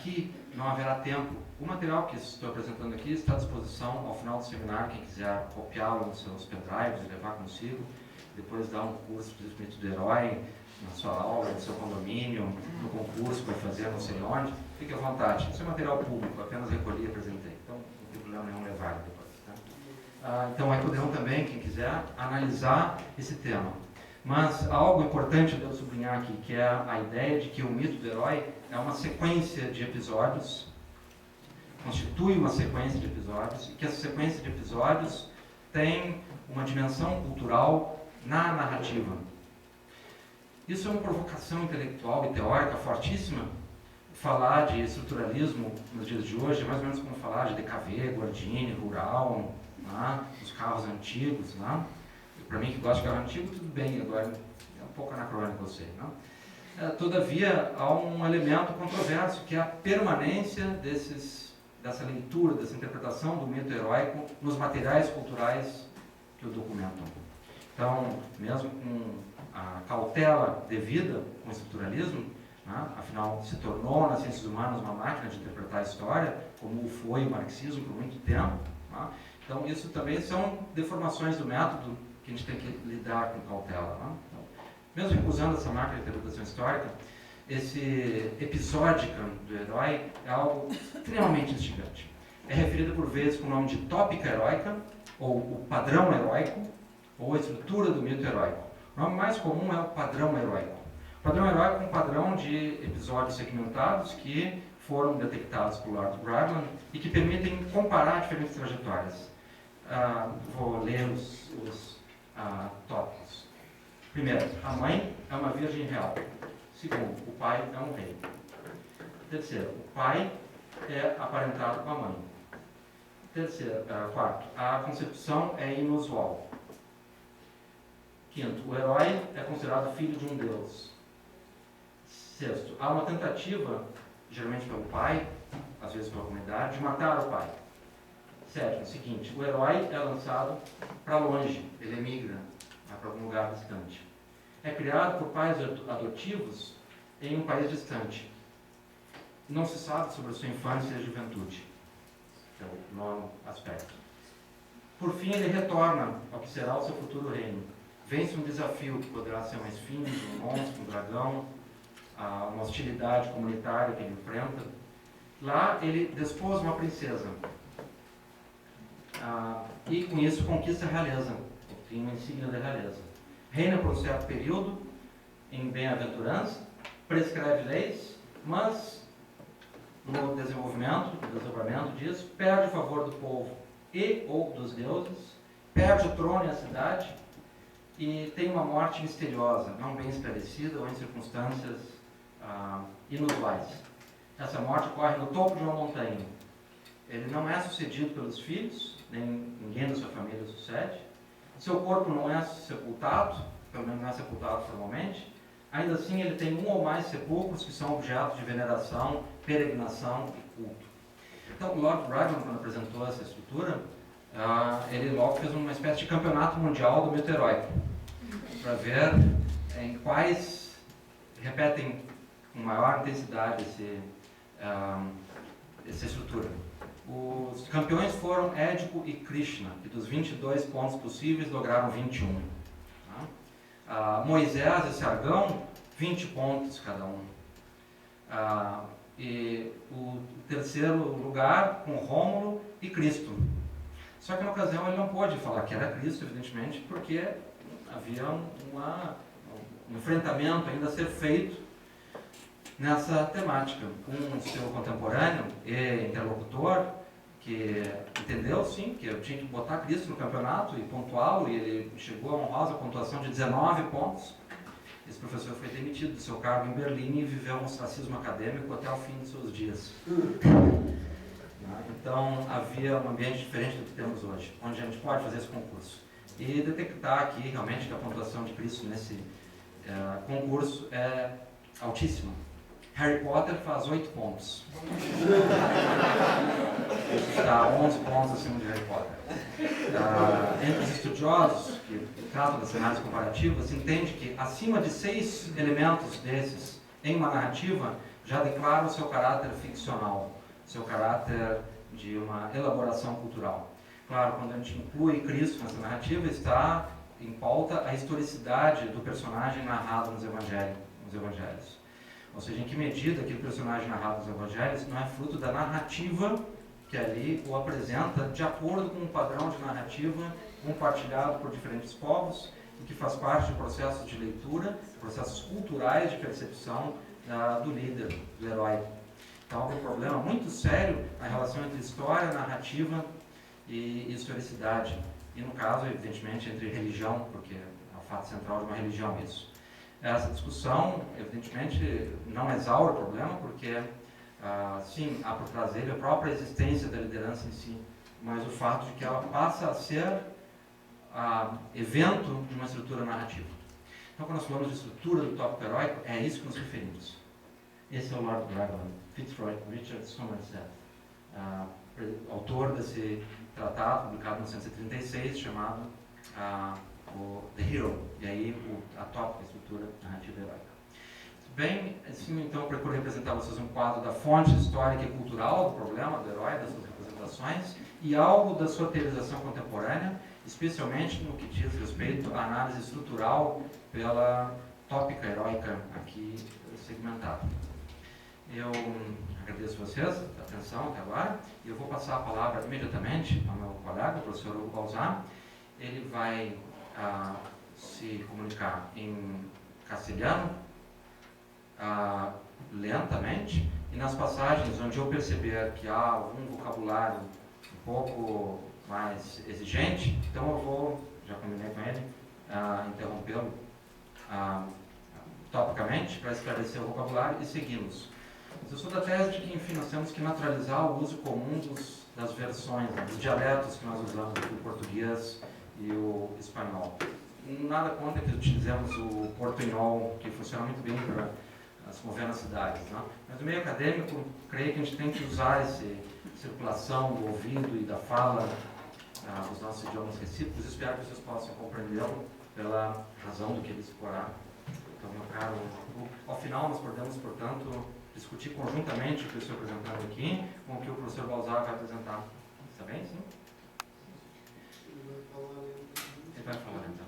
Aqui não haverá tempo. O material que estou apresentando aqui está à disposição ao final do seminário, quem quiser copiá-lo nos seus pendrives e levar consigo, depois dar um curso de mito do herói na sua aula, no seu condomínio, no concurso que vai fazer, não sei onde, fique à vontade. Isso é material público, apenas recolhi e apresentei, então não tem problema nenhum levar depois. Tá? Então aí poderão também, quem quiser, analisar esse tema. Mas algo importante de eu sublinhar aqui, que é a ideia de que o mito do herói é uma sequência de episódios, constitui uma sequência de episódios, e que essa sequência de episódios tem uma dimensão cultural na narrativa. Isso é uma provocação intelectual e teórica fortíssima. Falar de estruturalismo nos dias de hoje é mais ou menos como falar de DKV, Guardini, Rural, né, os carros antigos, né? Para mim que gosto de carro antigo, tudo bem, agora é um pouco anacrônico, eu sei. Né? Todavia, há um elemento controverso, que é a permanência dessa leitura, dessa interpretação do mito heróico nos materiais culturais que o documentam. Então, mesmo com a cautela devida com o estruturalismo, né, afinal se tornou nas ciências humanas uma máquina de interpretar a história, como foi o marxismo por muito tempo. Né? Então, isso também são deformações do método que a gente tem que lidar com cautela. Né? Então, mesmo recusando essa máquina de interpretação histórica, esse episódica do herói é algo extremamente instigante. É referido por vezes com o nome de tópica heróica, ou o padrão heróico, ou a estrutura do mito heróico. O nome mais comum é o padrão heróico. O padrão heróico é um padrão de episódios segmentados que foram detectados por Lord Raglan e que permitem comparar diferentes trajetórias. Vou ler os tópicos. Primeiro, a mãe é uma virgem real. Segundo, o pai é um rei. Terceiro, o pai é aparentado com a mãe. Quarto, a concepção é inusual. Quinto, o herói é considerado filho de um deus. Sexto, há uma tentativa, geralmente pelo pai, às vezes pela comunidade, de matar o pai. Sétimo, seguinte, o herói é lançado para longe, ele emigra para algum lugar distante. É criado por pais adotivos em um país distante. Não se sabe sobre a sua infância e juventude. É o nono aspecto. Por fim, ele retorna ao que será o seu futuro reino. Vence um desafio que poderá ser uma esfinge, um monstro, um dragão, uma hostilidade comunitária que ele enfrenta. Lá, ele desposa uma princesa. E com isso conquista a realeza, tem uma insígnia da realeza. Reina por um certo período em bem-aventurança, prescreve leis, mas no desenvolvimento, no desdobramento disso, perde o favor do povo e ou dos deuses, perde o trono e a cidade e tem uma morte misteriosa, não bem esclarecida ou em circunstâncias inusuais. Essa morte ocorre no topo de uma montanha. Ele não é sucedido pelos filhos, nem ninguém da sua família sucede. Seu corpo não é sepultado, pelo menos não é sepultado formalmente. Ainda assim, ele tem um ou mais sepulcros que são objetos de veneração, peregrinação e culto. Então, o Lord Raglan, quando apresentou essa estrutura, ele logo fez uma espécie de campeonato mundial do mito heróico, para ver em quais repetem com maior intensidade essa estrutura. Os campeões foram Édipo e Krishna, que dos 22 pontos possíveis lograram 21. Moisés e Sargão, 20 pontos cada um. E o terceiro lugar com Rômulo e Cristo. Só que na ocasião ele não pôde falar que era Cristo, evidentemente, porque havia um enfrentamento ainda a ser feito nessa temática. Um seu contemporâneo e interlocutor, que entendeu, sim, que eu tinha que botar Cristo no campeonato e pontuá-lo, e ele chegou a uma honrosa pontuação de 19 pontos. Esse professor foi demitido do seu cargo em Berlim e viveu um ostracismo acadêmico até o fim de seus dias. Então, havia um ambiente diferente do que temos hoje, onde a gente pode fazer esse concurso. E detectar aqui, realmente, que a pontuação de Cristo nesse concurso é altíssima. Harry Potter faz 8 pontos. Está 11 pontos acima de Harry Potter. Entre os estudiosos que tratam das análises comparativas, se entende que acima de 6 elementos desses em uma narrativa já declara o seu caráter ficcional, seu caráter de uma elaboração cultural. Claro, quando a gente inclui Cristo nessa narrativa, está em pauta a historicidade do personagem narrado nos evangelhos. Ou seja, em que medida aquele personagem narrado nos evangelhos não é fruto da narrativa que ali o apresenta de acordo com um padrão de narrativa compartilhado por diferentes povos e que faz parte de processos de leitura, processos culturais de percepção do líder, do herói. Então, é um problema muito sério a relação entre história, narrativa e historicidade. E, no caso, evidentemente, entre religião, porque é o fato central de uma religião isso. Essa discussão, evidentemente, não exaure o problema, porque, sim, há por trás dele a própria existência da liderança em si, mas o fato de que ela passa a ser evento de uma estrutura narrativa. Então, quando nós falamos de estrutura do tópico heróico, é isso que nos referimos. Esse é o Lord Raglan Fitzroy Richard Somerset, autor desse tratado publicado em 1936, chamado The Hero, e aí a tópica, a estrutura narrativa heróica. Bem, assim, então, eu procuro representar a vocês um quadro da fonte histórica e cultural do problema do herói, das suas representações, e algo da sua teorização contemporânea, especialmente no que diz respeito à análise estrutural pela tópica heróica aqui segmentada. Eu agradeço vocês a atenção até agora e eu vou passar a palavra imediatamente ao meu colega, o professor Hugo Balzar. Ele vai se comunicar em castelhano, lentamente, e nas passagens onde eu perceber que há algum vocabulário um pouco mais exigente, então eu vou, já combinei com ele, interrompê-lo topicamente para esclarecer o vocabulário e seguimos. Eu sou da tese de que, enfim, nós temos que naturalizar o uso comum das versões, dos dialetos que nós usamos, o português e o espanhol. Nada contra que utilizemos o portunhol, que funciona muito bem para se mover nas cidades, né? Mas no meio acadêmico, creio que a gente tem que usar essa circulação do ouvido e da fala dos nossos idiomas recíprocos. Espero que vocês possam compreendê-lo pela razão do que ele explorará. Então, meu caro, ao final nós podemos, portanto, discutir conjuntamente o que eu estou apresentando aqui com o que o professor Balzar vai apresentar. Está bem? Sim? Ele vai falar então.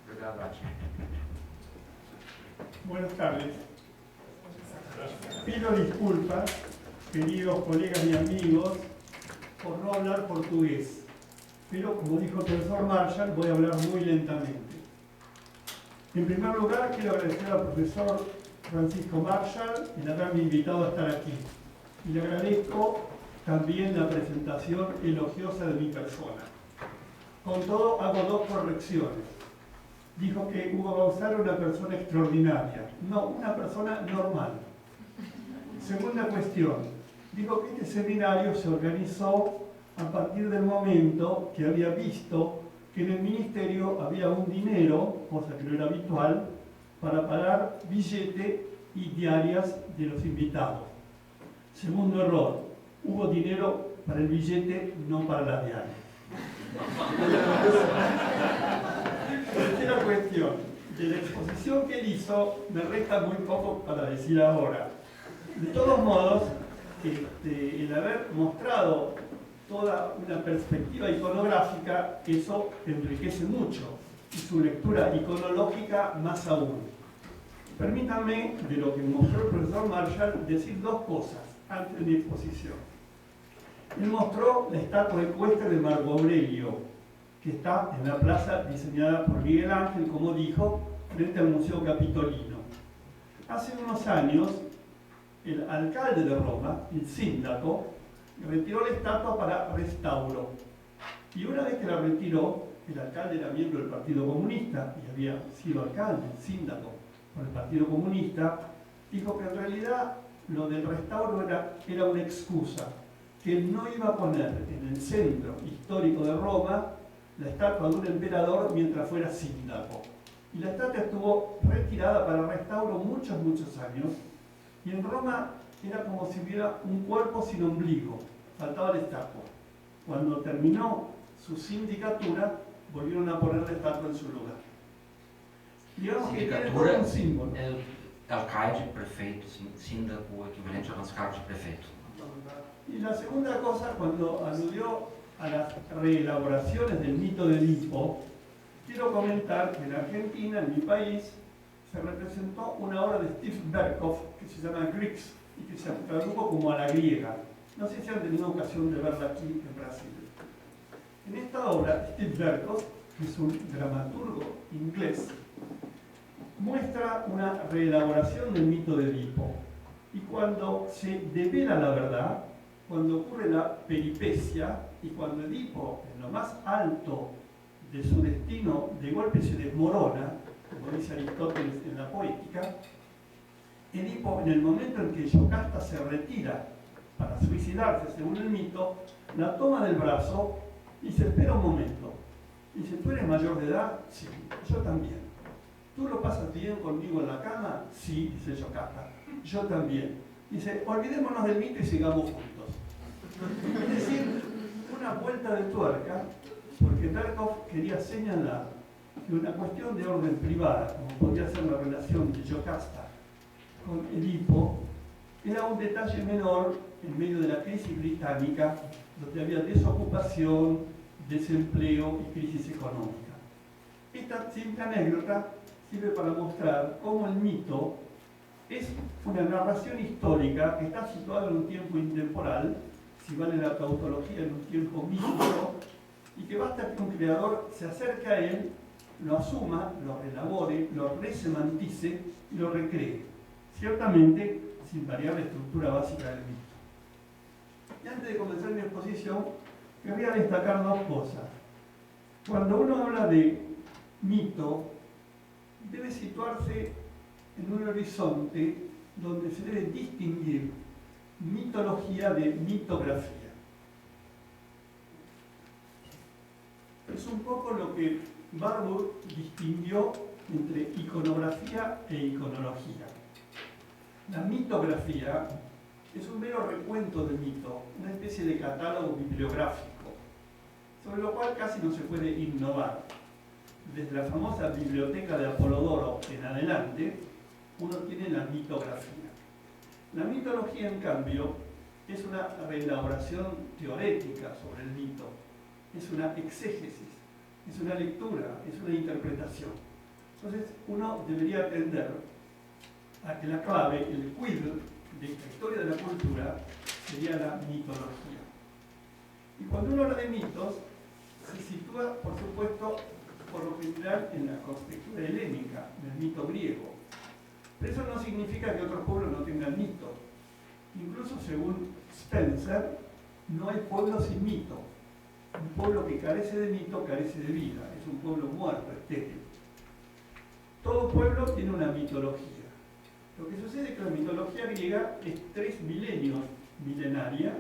Obrigado, Ati. Buenas tardes. Pido disculpas, queridos colegas y amigos, por no hablar portugués. Pero, como dijo el profesor Marshall, voy a hablar muy lentamente. En primer lugar, quiero agradecer al profesor Francisco Marshall el haberme invitado a estar aquí. Y le agradezco también la presentación elogiosa de mi persona. Con todo, hago dos correcciones. Dijo que Hugo Balzar era una persona extraordinaria. No, una persona normal. Segunda cuestión. Dijo que este seminario se organizó a partir del momento que había visto que en el ministerio había un dinero, cosa que no era habitual, para pagar billete y diarias de los invitados. Segundo error, hubo dinero para el billete, no para la diaria. Tercera cuestión, de la exposición que él hizo me resta muy poco para decir ahora. De todos modos, el haber mostrado toda una perspectiva iconográfica, eso enriquece mucho, y su lectura iconológica más aún. Permítanme, de lo que mostró el profesor Marshall, decir dos cosas antes de mi exposición. Él mostró la estatua ecuestre de Marco Aurelio, que está en la plaza diseñada por Miguel Ángel, como dijo, frente al Museo Capitolino. Hace unos años, el alcalde de Roma, el Sindaco, retiró la estatua para restauro. Y una vez que la retiró, el alcalde era miembro del Partido Comunista y había sido alcalde, Sindaco, por el Partido Comunista, dijo que en realidad lo del restauro era una excusa, que él no iba a poner en el centro histórico de Roma la estatua de un emperador mientras fuera Sindaco. Y la estatua estuvo retirada para restauro muchos años, y en Roma era como si hubiera un cuerpo sin ombligo, faltaba la estatua. Cuando terminó su sindicatura, volvieron a poner la estatua en su lugar. Digamos que tiene todo un símbolo. alcaide, prefeito, síndaco, o equivalente ao nosso cargo de prefeito. Y la segunda cosa, cuando aludió a las reelaboraciones del mito de Edipo, quiero comentar que en Argentina, en mi país, se representó una obra de Steve Berkoff que se llama Greeks y que se tradujo como a la griega. No sé si han tenido ocasión de verla aquí en Brasil. En esta obra, Steve Berkoff, que es un dramaturgo inglés, muestra una reelaboración del mito de Edipo. Y cuando se devela la verdad, cuando ocurre la peripecia y cuando Edipo, en lo más alto de su destino, de golpe se desmorona, como dice Aristóteles en la Poética, Edipo, en el momento en que Yocasta se retira para suicidarse, según el mito, la toma del brazo y se espera un momento. Dice, ¿tú eres mayor de edad? Sí, yo también. ¿Tú lo pasas bien conmigo en la cama? Sí, dice Yocasta. Yo también. Dice, olvidémonos del mito y sigamos juntos. Es decir, una vuelta de tuerca, porque Berkoff quería señalar que una cuestión de orden privada, como podría ser la relación de Yocasta con Edipo, era un detalle menor en medio de la crisis británica, donde había desocupación, desempleo y crisis económica. Esta simple anécdota sirve para mostrar cómo el mito es una narración histórica que está situada en un tiempo intemporal, si vale la tautología, en un tiempo mítico, y que basta que un creador se acerque a él, lo asuma, lo elabore, lo resemantice y lo recree, ciertamente sin variar la estructura básica del mito. Y antes de comenzar mi exposición, querría destacar dos cosas. Cuando uno habla de mito, debe situarse en un horizonte donde se debe distinguir mitología de mitografía. Es un poco lo que Barbour distinguió entre iconografía e iconología. La mitografía es un mero recuento del mito, una especie de catálogo bibliográfico, sobre lo cual casi no se puede innovar. Desde la famosa biblioteca de Apolodoro en adelante, uno tiene la mitografía. La mitología, en cambio, es una reelaboración teorética sobre el mito, es una exégesis, es una lectura, es una interpretación. Entonces, uno debería atender a que la clave, el quid de esta historia de la cultura, sería la mitología. Y cuando uno habla de mitos, se sitúa, por supuesto, por lo general en la arquitectura helénica, en el mito griego. Pero eso no significa que otros pueblos no tengan mito. Incluso según Spencer, no hay pueblo sin mito. Un pueblo que carece de mito carece de vida, es un pueblo muerto, estéril. Todo pueblo tiene una mitología. Lo que sucede es que la mitología griega es 3 milenios milenaria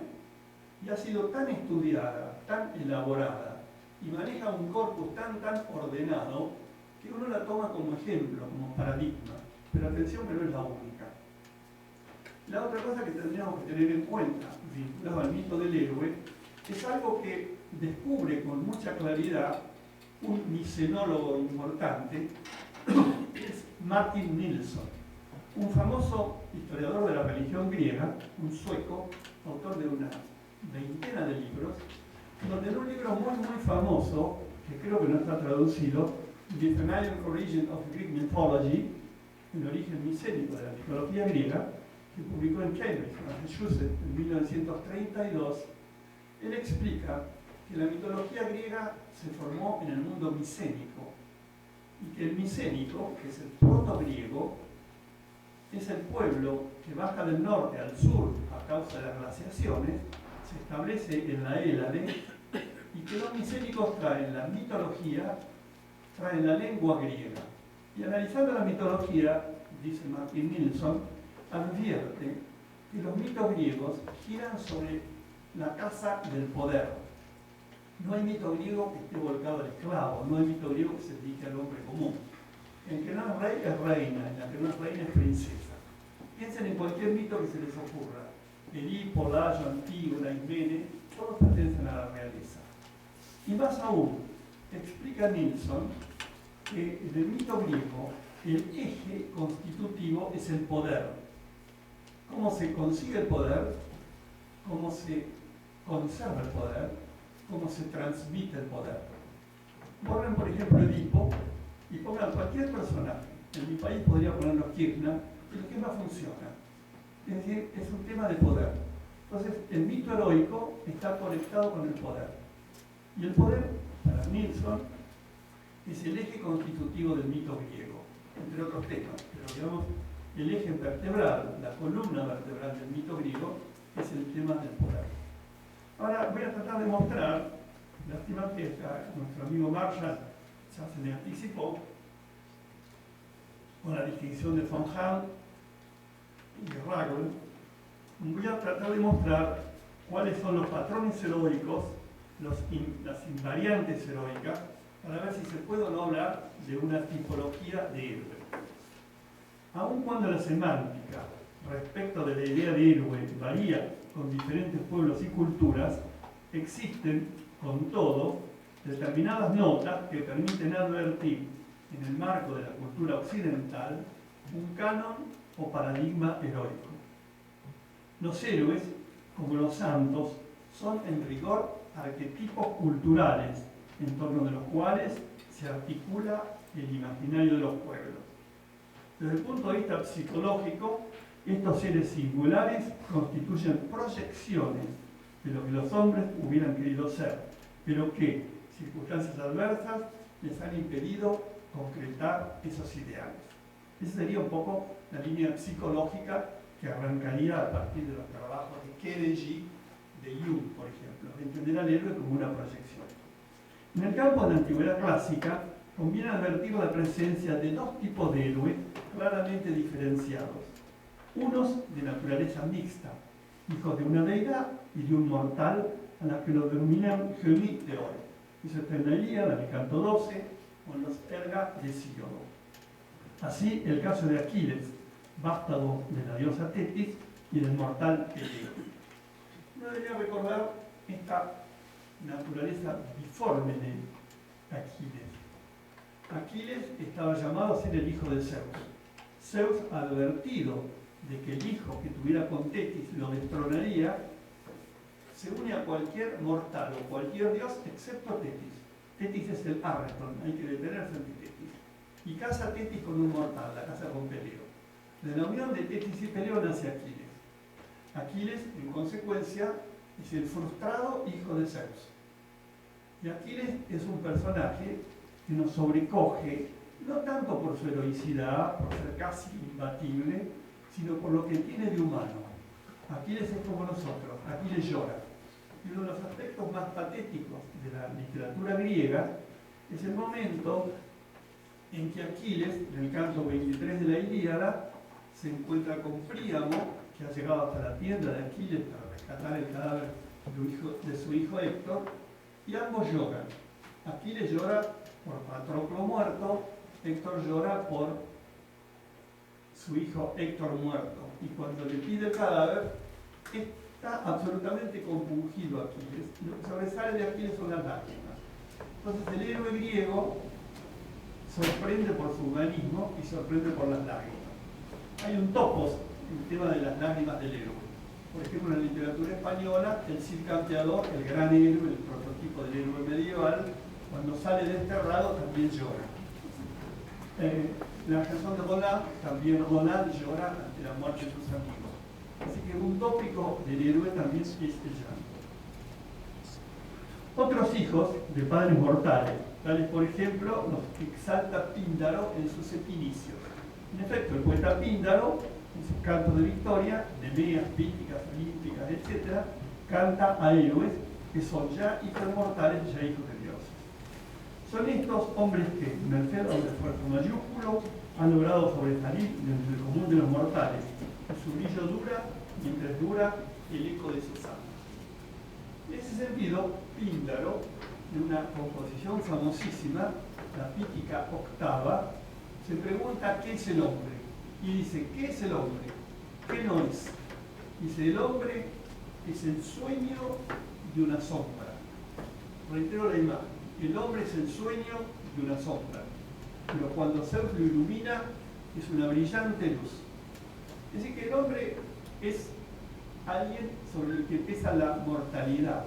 y ha sido tan estudiada, tan elaborada y maneja un corpus tan ordenado que uno la toma como ejemplo, como paradigma. Pero atención que no es la única. La otra cosa que tendríamos que tener en cuenta, vinculado al mito del héroe, es algo que descubre con mucha claridad un micenólogo importante, que es Martin Nilsson, un famoso historiador de la religión griega, un sueco, autor de una veintena de libros, donde en un libro muy famoso, que creo que no está traducido, The Phoenician Origin of Greek Mythology, el origen micénico de la mitología griega, que publicó en Cambridge, Massachusetts, en 1932, él explica que la mitología griega se formó en el mundo micénico y que el micénico, que es el proto-griego, es el pueblo que baja del norte al sur a causa de las glaciaciones, se establece en la Hélade y que los micénicos traen la mitología, traen la lengua griega. Y analizando la mitología, dice Martin Nilsson, advierte que los mitos griegos giran sobre la casa del poder. No hay mito griego que esté volcado al esclavo, no hay mito griego que se dedique al hombre común. El que no es rey es reina, y la que no es reina es princesa. Piensen en cualquier mito que se les ocurra. Edipo, Layo, Antígona, Ismene, todos pertenecen a la realeza. Y más aún, explica Nilsson que en el mito griego el eje constitutivo es el poder. ¿Cómo se consigue el poder? ¿Cómo se conserva el poder? ¿Cómo se transmite el poder? Borren, por ejemplo, Edipo y pongan cualquier personaje. En mi país podría ponerlo Kirchner, y el Kirchner funciona. Es decir, es un tema de poder. Entonces, el mito heroico está conectado con el poder. Y el poder, para Nilsson, es el eje constitutivo del mito griego, entre otros temas. Pero digamos, el eje vertebral, la columna vertebral del mito griego, es el tema del poder. Ahora voy a tratar de mostrar, lástima que nuestro amigo Marshall ya se le anticipó, con la distinción de von Hahn y de Ragel, voy a tratar de mostrar cuáles son los patrones heroicos, las invariantes heroicas, para ver si se puede o no hablar de una tipología de héroe. Aun cuando la semántica respecto de la idea de héroe varía con diferentes pueblos y culturas, existen, con todo, determinadas notas que permiten advertir en el marco de la cultura occidental un canon o paradigma heroico. Los héroes, como los santos, son en rigor arquetipos culturales en torno de los cuales se articula el imaginario de los pueblos. Desde el punto de vista psicológico, estos seres singulares constituyen proyecciones de lo que los hombres hubieran querido ser, pero que circunstancias adversas les han impedido concretar esos ideales. Esa sería un poco la línea psicológica que arrancaría a partir de los trabajos de Kereji, de Jung, por ejemplo, de entender al héroe como una proyección. En el campo de la antigüedad clásica, conviene advertir la presencia de dos tipos de héroes claramente diferenciados. Unos de naturaleza mixta, hijos de una deidad y de un mortal, a la que lo denominan Geni de hoy. Eso está en la Ilíada, en el canto 12, o en los Erga de Síodo. Así, el caso de Aquiles, vástago de la diosa Tetis y del mortal Peleo. Uno debería recordar esta naturaleza biforme de Aquiles. Aquiles estaba llamado a ser el hijo de Zeus. Zeus, advertido de que el hijo que tuviera con Tetis lo destronaría, se une a cualquier mortal o cualquier dios excepto Tetis. Tetis es el Arreston, hay que detenerse ante Tetis. Y casa Tetis con un mortal, la casa con Peleo. De la unión de Tetis y Peleo nace Aquiles. Aquiles, en consecuencia, es el frustrado hijo de Zeus. Y Aquiles es un personaje que nos sobrecoge, no tanto por su heroicidad, por ser casi imbatible, sino por lo que tiene de humano. Aquiles es como nosotros, Aquiles llora. Y uno de los aspectos más patéticos de la literatura griega es el momento en que Aquiles, en el canto 23 de la Ilíada, se encuentra con Príamo, que ha llegado hasta la tienda de Aquiles para rescatar el cadáver de su hijo Héctor, y ambos lloran. Aquiles llora por Patroclo muerto, Héctor llora por su hijo Héctor muerto. Y cuando le pide el cadáver, está absolutamente compungido Aquiles. Lo que sobresale de Aquiles son las lágrimas. Entonces el héroe griego sorprende por su humanismo y sorprende por las lágrimas. Hay un topos en el tema de las lágrimas del héroe. Por ejemplo, en la literatura española, el Cid Campeador, el gran héroe, el prototipo del héroe medieval, cuando sale desterrado también llora. La canción de Roland, también Roland llora ante la muerte de sus amigos. Así que un tópico del héroe también es el llanto. Otros hijos de padres mortales, tales por ejemplo los que exalta Píndaro en sus epinicios. En efecto, el poeta Píndaro, en sus cantos de victoria, Nemeas, Píticas, Olímpicas, etc., canta a héroes que son ya hijos mortales, ya hijos de dioses. Son estos hombres que, merced a un esfuerzo mayúsculo, han logrado sobresalir desde el común de los mortales, y su brillo dura mientras dura el eco de sus almas. En ese sentido, Píndaro, en una composición famosísima, la Pítica octava, se pregunta qué es el hombre. Y dice, ¿qué es el hombre? ¿Qué no es? Dice, el hombre es el sueño de una sombra. Reitero la imagen. El hombre es el sueño de una sombra. Pero cuando Zeus lo ilumina, es una brillante luz. Es decir, que el hombre es alguien sobre el que pesa la mortalidad.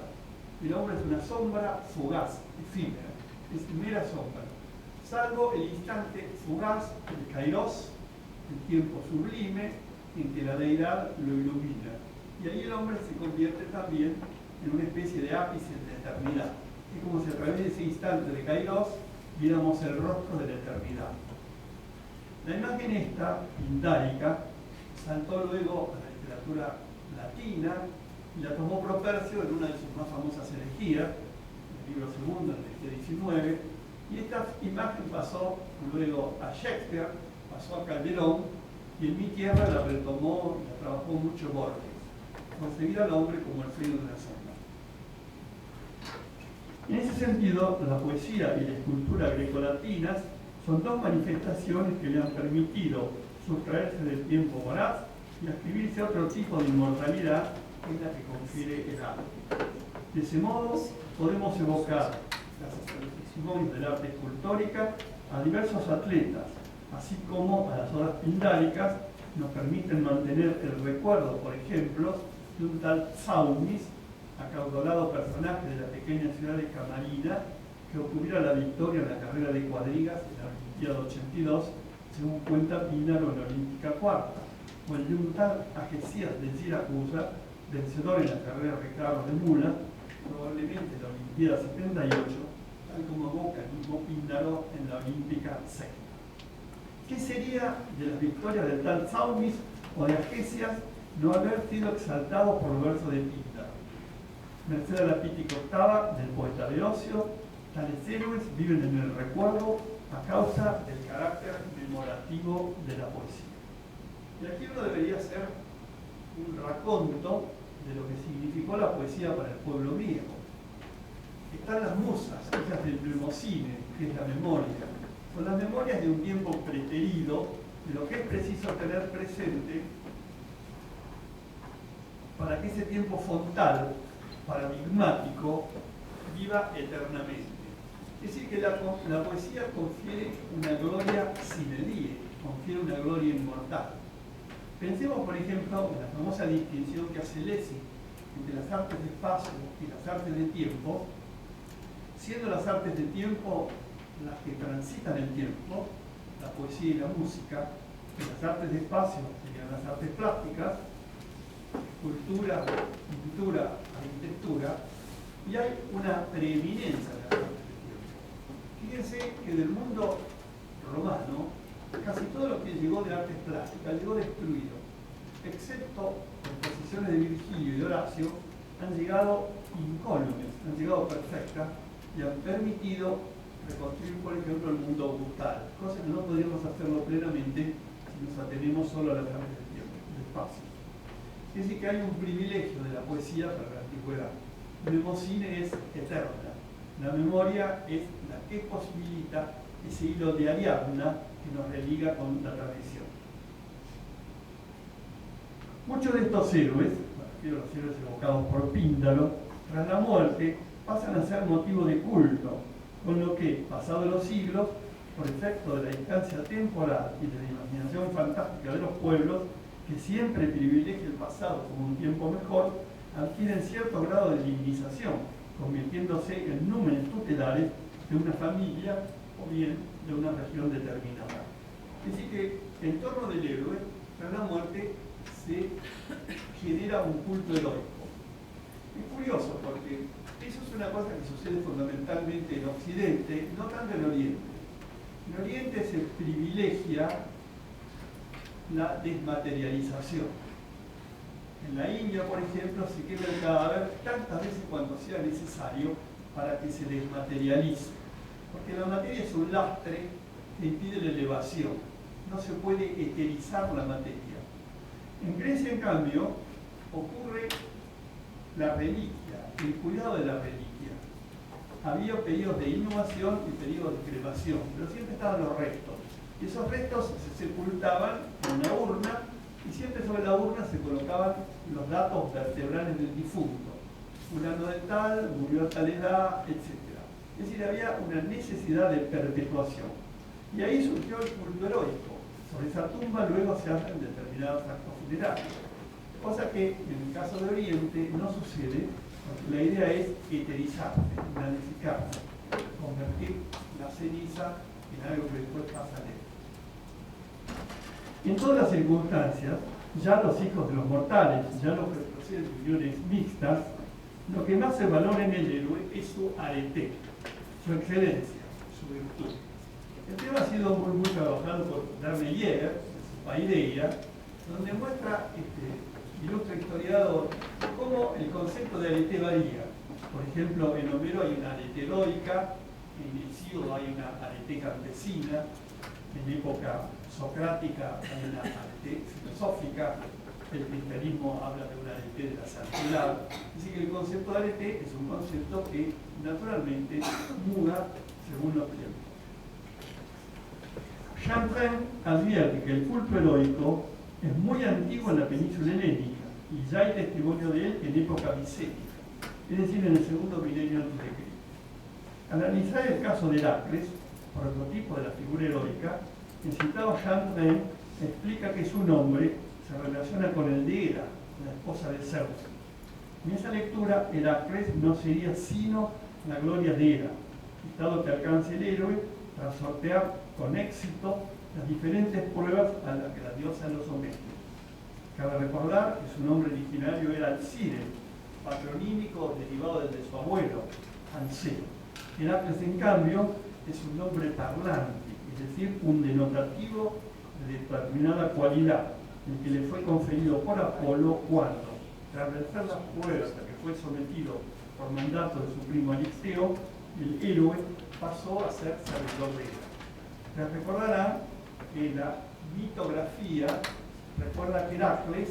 El hombre es una sombra fugaz, efímera, es mera sombra. Salvo el instante fugaz, el kairos, el tiempo sublime, en que la deidad lo ilumina. Y ahí el hombre se convierte también en una especie de ápice de la eternidad. Es como si a través de ese instante de kairos viéramos el rostro de la eternidad. La imagen esta, pindárica, saltó luego a la literatura latina y la tomó Propercio en una de sus más famosas elegías, el libro segundo, en el elegía 19, y esta imagen pasó luego a Shakespeare, pasó a Calderón, y en Mi Tierra la retomó y la trabajó mucho Borges, concebir al hombre como el frío de una sombra. En ese sentido, la poesía y la escultura grecolatinas son dos manifestaciones que le han permitido sustraerse del tiempo voraz y ascribirse a otro tipo de inmortalidad, que es la que confiere el arte. De ese modo, podemos evocar las testimonios del arte escultórica a diversos atletas, así como a las obras pindáricas nos permiten mantener el recuerdo, por ejemplo, de un tal Saumis, acaudalado personaje de la pequeña ciudad de Camarina, que obtuviera la victoria en la carrera de cuadrigas en la Olimpiada 82, según cuenta Pínaro en la Olímpica Cuarta, o el de un tal Agesias de Siracusa, vencedor en la carrera de Carros de Mula, probablemente en la Olimpiada 78, tal como evoca el mismo Pínaro en la Olímpica Sexta. ¿Qué sería de las victorias del tal Saumis o de Agesias no haber sido exaltado por los versos de Píndaro? Merced a la Pítica octava del poeta de Ocio, tales héroes viven en el recuerdo a causa del carácter memorativo de la poesía. Y aquí uno debería hacer un raconto de lo que significó la poesía para el pueblo griego. Están las musas, ellas del mnemocine, que es la memoria. Son las memorias de un tiempo preterido, de lo que es preciso tener presente para que ese tiempo fontal, paradigmático, viva eternamente. Es decir, que la poesía confiere una gloria sine die, confiere una gloria inmortal. Pensemos, por ejemplo, en la famosa distinción que hace Lessing entre las artes de espacio y las artes de tiempo, siendo las artes de tiempo las que transitan el tiempo, la poesía y la música, y las artes de espacio serían las artes plásticas, escultura, pintura, arquitectura, y hay una preeminencia de las artes de tiempo. Fíjense que del mundo romano, casi todo lo que llegó de artes plásticas llegó destruido, excepto composiciones de Virgilio y de Horacio, han llegado incólumes, han llegado perfectas y han permitido reconstruir, por ejemplo, el mundo augural, cosa que no podríamos hacerlo plenamente si nos atenemos solo a las artes del tiempo, del espacio. Es decir, que hay un privilegio de la poesía para la antigüedad. La mnemocine es eterna, la memoria es la que posibilita ese hilo de Ariadna que nos religa con la tradición. Muchos de estos héroes, me refiero a los héroes evocados por Píndaro, tras la muerte pasan a ser motivo de culto, con lo que, pasados los siglos, por efecto de la distancia temporal y de la imaginación fantástica de los pueblos, que siempre privilegia el pasado como un tiempo mejor, adquieren cierto grado de divinización, convirtiéndose en números tutelares de una familia o bien de una región determinada. Es decir, que en torno del héroe, tras la muerte, se genera un culto heroico. Es curioso porque eso es una cosa que sucede fundamentalmente en Occidente, no tanto en Oriente. En Oriente se privilegia la desmaterialización. En la India, por ejemplo, se quema el cadáver tantas veces cuanto sea necesario para que se desmaterialice. Porque la materia es un lastre que impide la elevación. No se puede eterizar la materia. En Grecia, en cambio, ocurre la reliquia, el cuidado de la reliquia. Había periodos de inhumación y periodos de cremación, pero siempre estaban los restos. Y esos restos se sepultaban en una urna y siempre sobre la urna se colocaban los datos vertebrales del difunto. Fulano de tal, murió a tal edad, etc. Es decir, había una necesidad de perpetuación. Y ahí surgió el culto heroico. Sobre esa tumba luego se hacen determinados actos funerarios, cosa que en el caso de Oriente no sucede, porque la idea es eterizarse, nanificarse, convertir la ceniza en algo que después pasa a él. En todas las circunstancias, ya los hijos de los mortales, ya los que proceden de uniones mixtas, lo que más se valora en el héroe es su arete, su excelencia, su virtud. El tema ha sido muy trabajado por Darmeyer, en su Paideia, donde muestra, ilustra historiador, cómo el concepto de arete varía. Por ejemplo, en Homero hay una arete heroica, en Hesíodo hay una arete campesina, en época socrática hay una arete filosófica, el cristianismo habla de una arete de la santidad. Así que el concepto de arete es un concepto que naturalmente muda según los tiempos. Chantrain advierte que el culto heroico es muy antiguo en la península helénica y ya hay testimonio de él en época micénica, es decir, en el segundo milenio antes de Cristo. Al analizar el caso de Heracles, prototipo de la figura heroica, el citado Chantrain explica que su nombre se relaciona con el de Hera, la esposa de Zeus. En esa lectura, Heracles no sería sino la gloria de Hera, estado que alcance el héroe tras sortear con éxito las diferentes pruebas a las que la diosa lo somete. Cabe recordar que su nombre originario era Alcire, patronímico derivado del de su abuelo, Anseo. Heracles, en cambio, es un nombre parlante, es decir, un denotativo de determinada cualidad, el que le fue conferido por Apolo cuando, tras vencer las pruebas a que fue sometido por mandato de su primo Alixeo, el héroe pasó a ser servidor de Hera. Les recordarán que la mitografía recuerda que Heracles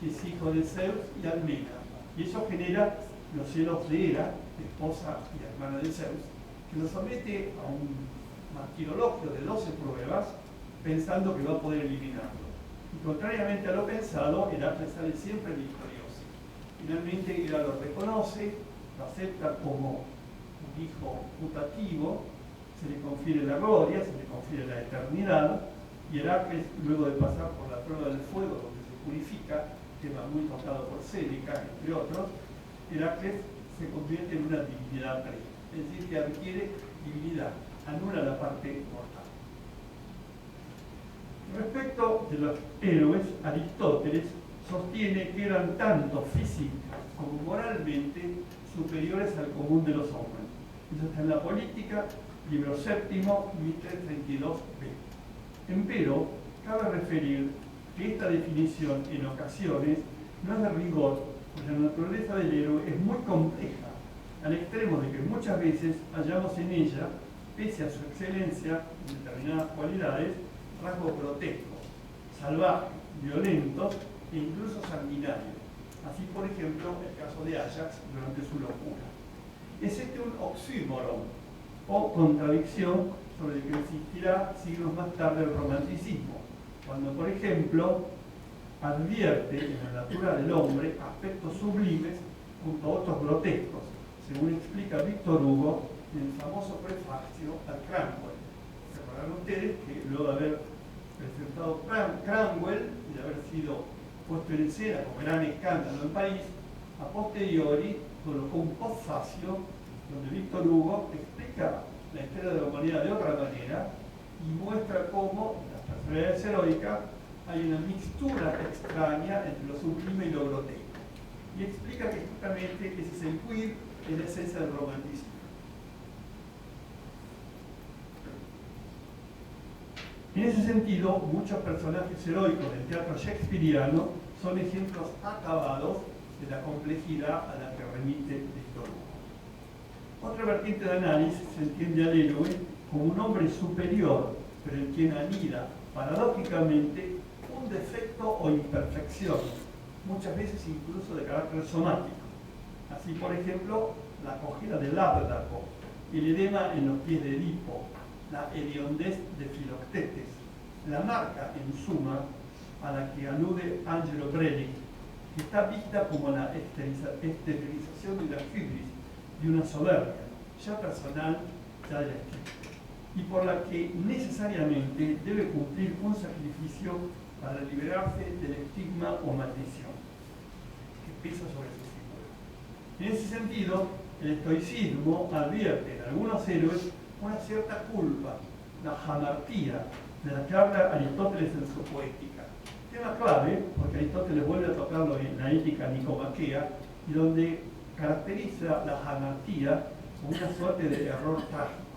es hijo de Zeus y Almena, y eso genera los celos de Hera, esposa y hermana de Zeus, que lo somete a un martirologio de 12 pruebas, pensando que va a poder eliminarlo. Y contrariamente a lo pensado, Heracles sale siempre victorioso. Finalmente Hera lo reconoce, lo acepta como un hijo putativo, se le confiere la gloria, se le confiere la eternidad, y Heracles, luego de pasar por la prueba del fuego, donde se purifica, tema muy tocado por Séneca, entre otros, Heracles se convierte en una divinidad rey, es decir, que adquiere divinidad, anula la parte mortal. Respecto de los héroes, Aristóteles sostiene que eran tanto física como moralmente superiores al común de los hombres. Eso está en la Política, libro séptimo, 1332b. Empero, cabe referir que esta definición en ocasiones no es de rigor, pues la naturaleza del héroe es muy compleja, al extremo de que muchas veces hallamos en ella, pese a su excelencia en determinadas cualidades, rasgos grotescos, salvajes, violentos e incluso sanguinarios. Así, por ejemplo, el caso de Ajax durante su locura. Es este un oxímoron o contradicción sobre el que existirá siglos más tarde el romanticismo, cuando, por ejemplo, advierte en la natura del hombre aspectos sublimes junto a otros grotescos, según explica Víctor Hugo en el famoso prefacio al Cranwell. Recordarán ustedes que luego de haber presentado Cranwell y de haber sido puesto en escena con gran escándalo en París, a posteriori colocó un postfacio donde Víctor Hugo explica la historia de la humanidad de otra manera y muestra cómo en las personalidades heroicas hay una mixtura extraña entre lo sublime y lo grotesco. Y explica que justamente ese es el quid, es la esencia del romanticismo. En ese sentido, muchos personajes heroicos del teatro shakespeariano son ejemplos acabados de la complejidad a la que remite Víctor Hugo. Otra vertiente de análisis se entiende al héroe como un hombre superior, pero en quien anida, paradójicamente, un defecto o imperfección, muchas veces incluso de carácter somático. Así, por ejemplo, la cojera del Lábdaco, el edema en los pies de Edipo, la hediondez de Filoctetes, la marca, en suma, a la que alude Angelo Brelli, que está vista como la esterilización de la fibris, de una soberbia, ya personal, ya de la escritura. y por la que necesariamente debe cumplir un sacrificio para liberarse del estigma o maldición que pesa sobre su figura. En ese sentido, el estoicismo advierte en algunos héroes una cierta culpa, la hamartía, de la que habla Aristóteles en su poética. Tema clave, porque Aristóteles vuelve a tocarlo en la ética nicomaquea, y donde caracteriza la hamartía como una suerte de error trágico,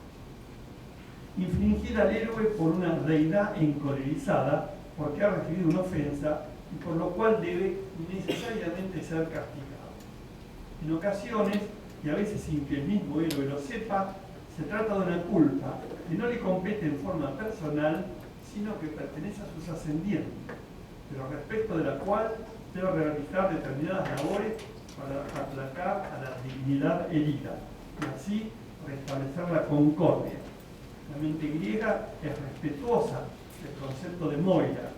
infligida al héroe por una deidad encolerizada porque ha recibido una ofensa y por lo cual debe necesariamente ser castigado. En ocasiones, y a veces sin que el mismo héroe lo sepa, se trata de una culpa que no le compete en forma personal, sino que pertenece a sus ascendientes, pero respecto de la cual debe realizar determinadas labores para aplacar a la dignidad herida y así restablecer la concordia. La mente griega es respetuosa del concepto de moira,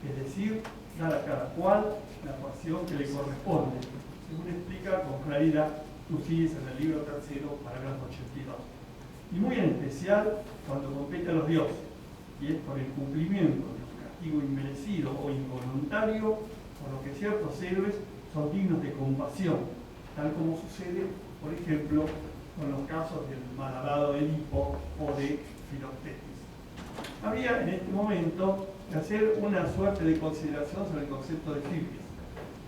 es decir, dar a cada cual la porción que le corresponde, según explica con claridad Tucídides en el libro 3, parágrafo 82. Y muy en especial cuando compete a los dioses, y es por el cumplimiento de un castigo inmerecido o involuntario, por lo que ciertos héroes son dignos de compasión, tal como sucede, por ejemplo, con los casos del malhadado Edipo o de Filoctetes. Habría en este momento que hacer una suerte de consideración sobre el concepto de hibris,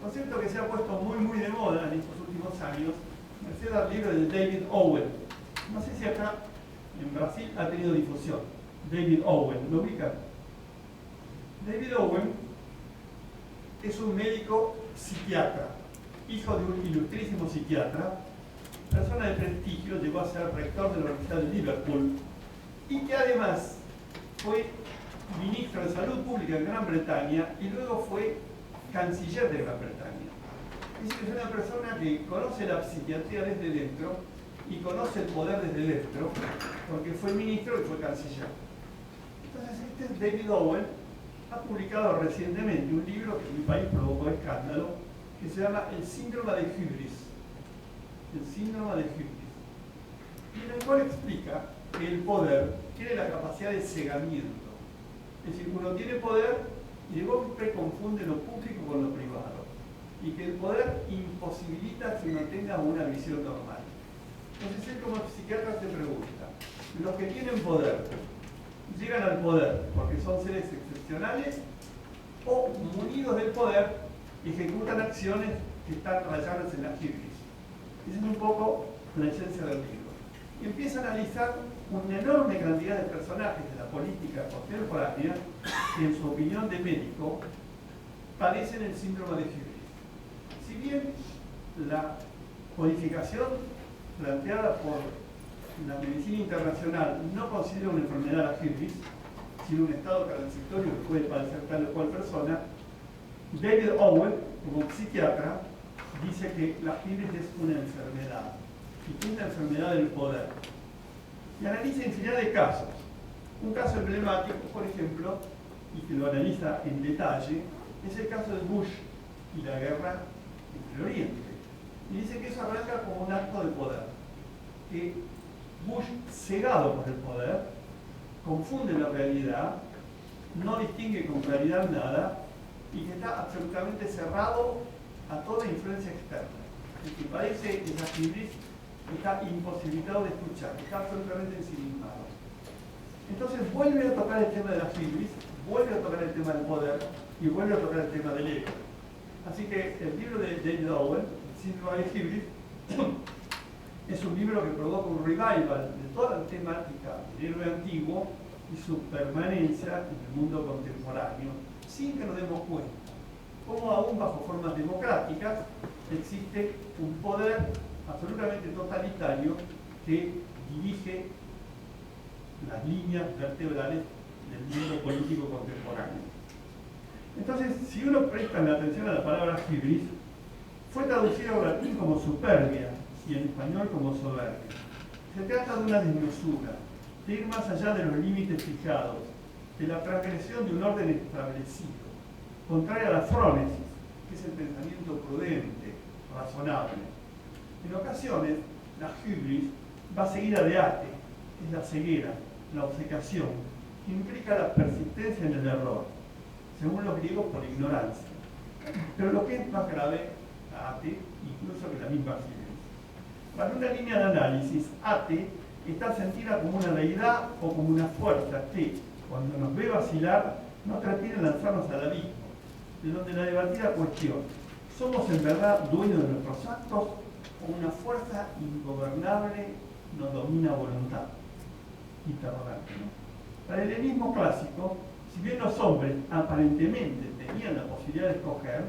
concepto que se ha puesto muy de moda en estos últimos años, merced al libro de David Owen. No sé si acá en Brasil ha tenido difusión. David Owen, ¿lo ubican? David Owen es un médico psiquiatra, hijo de un ilustrísimo psiquiatra, persona de prestigio, llegó a ser rector de la Universidad de Liverpool y que además fue ministro de Salud Pública en Gran Bretaña y luego fue canciller de Gran Bretaña. Es decir, es una persona que conoce la psiquiatría desde dentro y conoce el poder desde dentro porque fue ministro y fue canciller. Entonces este David Owen ha publicado recientemente un libro que en mi país provocó escándalo, que se llama El síndrome de hibris. El síndrome de hibris. Y en el cual explica que el poder tiene la capacidad de cegamiento. Es decir, uno tiene poder y de golpe confunde lo público con lo privado. Y que el poder imposibilita que uno tenga una visión normal. Entonces él como psiquiatra se pregunta, los que tienen poder, ¿llegan al poder porque son seres excepcionales o munidos del poder ejecutan acciones que están rayadas en la hibris? Esa es un poco la esencia del libro. Y empieza a analizar una enorme cantidad de personajes de la política contemporánea que en su opinión de médico padecen el síndrome de hibris. Si bien la codificación planteada por la medicina internacional no considera una enfermedad la hibris, sino un estado transitorio que puede padecer tal o cual persona, David Owen, como psiquiatra, dice que la hibris es una enfermedad, y que es una enfermedad del poder. Y analiza infinidad de casos. Un caso emblemático, por ejemplo, y que lo analiza en detalle, es el caso de Bush y la guerra entre Oriente. Y dice que eso arranca como un acto de poder. Que Bush, cegado por el poder, confunde la realidad, no distingue con claridad nada y que está absolutamente cerrado a toda influencia externa. El que padece esa hibris está imposibilitado de escuchar, está absolutamente ensimismado. Entonces vuelve a tocar el tema de la hibris, vuelve a tocar el tema del poder y vuelve a tocar el tema del ego. Así que el libro de David Owen, El síndrome de hibris, es un libro que provoca un revival de toda la temática del héroe antiguo y su permanencia en el mundo contemporáneo, sin que nos demos cuenta. Como aún bajo formas democráticas existe un poder absolutamente totalitario que dirige las líneas vertebrales del mundo político contemporáneo. Entonces, si uno presta la atención a la palabra hibris, fue traducida al latín como superbia y en español como soberbia. Se trata de una desmesura, de ir más allá de los límites fijados, de la transgresión de un orden establecido, contraria a la frónesis, que es el pensamiento prudente, razonable. En ocasiones, la hibris va seguida de ate, que es la ceguera, la obcecación, que implica la persistencia en el error, según los griegos por ignorancia. Pero lo que es más grave, ate, incluso que la misma abstinencia. Para una línea de análisis, ate está sentida como una deidad o como una fuerza que, cuando nos ve vacilar, no pretende lanzarnos al abismo, de donde la debatida cuestión: ¿somos en verdad dueños de nuestros actos o una fuerza ingobernable nos domina a voluntad? Interrogante, ¿no? Para el helenismo clásico, si bien los hombres aparentemente tenían la posibilidad de escoger,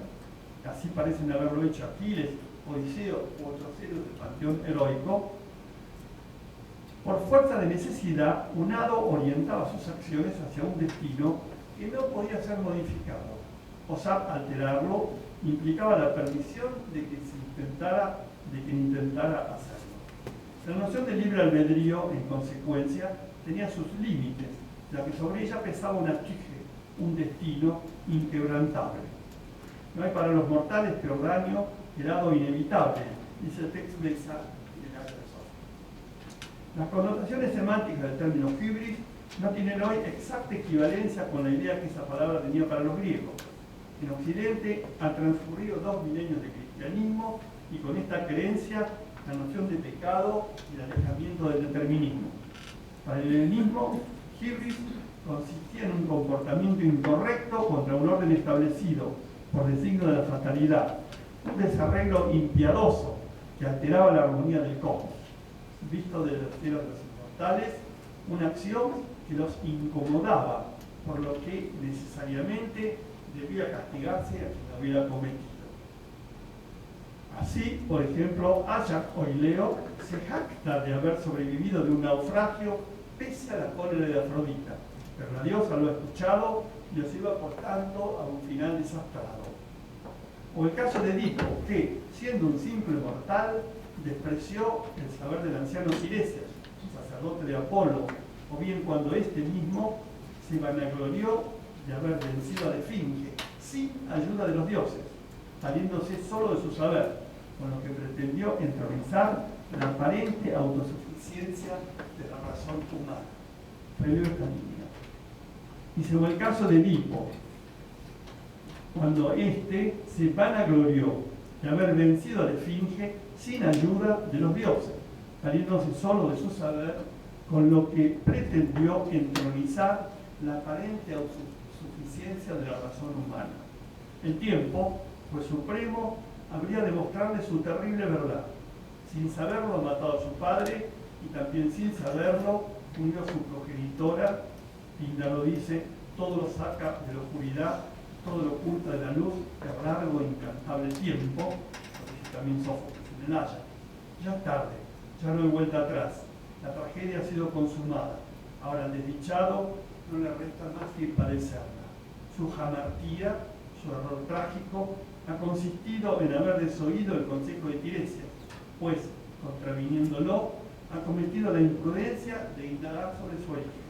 así parecen haberlo hecho Aquiles, Odiseo u otros héroes del panteón heroico, por fuerza de necesidad, un hado orientaba sus acciones hacia un destino que no podía ser modificado. Osar alterarlo implicaba la permisión de que intentara hacerlo. La noción de libre albedrío, en consecuencia, tenía sus límites, ya que sobre ella pesaba una psyche, un destino inquebrantable. No hay para los mortales peor daño que el hado inevitable, dice el Tex Mexa de la filosofía. Las connotaciones semánticas del término hybris no tienen hoy exacta equivalencia con la idea que esa palabra tenía para los griegos. En Occidente han transcurrido 2 milenios de cristianismo y con esta creencia la noción de pecado y el alejamiento del determinismo. Para el helenismo, hybris consistía en un comportamiento incorrecto contra un orden establecido por designio de la fatalidad, un desarreglo impiadoso que alteraba la armonía del cosmos. Visto de los cielos de los inmortales, una acción que los incomodaba, por lo que necesariamente debía castigarse a quien lo hubiera cometido. Así, por ejemplo, Ajax o Ileo se jacta de haber sobrevivido de un naufragio pese a la cólera de Afrodita, pero la diosa lo ha escuchado y los iba por tanto a un final desastrado. O el caso de Edipo, que, siendo un simple mortal, despreció el saber del anciano Tiresias, sacerdote de Apolo, o bien cuando éste mismo se vanaglorió de haber vencido a la Esfinge, sin ayuda de los dioses, valiéndose solo de su saber, con lo que pretendió entronizar la aparente autosuficiencia de la razón humana. Releo esta línea. Dice, o el caso de Edipo, cuando éste se vanaglorió de haber vencido a la Esfinge sin ayuda de los dioses, valiéndose solo de su saber, con lo que pretendió entronizar la aparente autosuficiencia de la razón humana. El tiempo, pues supremo, habría de mostrarle su terrible verdad. Sin saberlo ha matado a su padre y también sin saberlo unió a su progenitora. Pindar lo dice, todo lo saca de la oscuridad, todo lo oculta de la luz, el largo e incantable tiempo, lo dice también Sófocles en el Aya. Ya es tarde, ya no hay vuelta atrás, la tragedia ha sido consumada, ahora al desdichado no le resta más que padecerla. Su jamartía, su error trágico, ha consistido en haber desoído el consejo de Tiresias, pues, contraviniéndolo, ha cometido la imprudencia de indagar sobre su origen.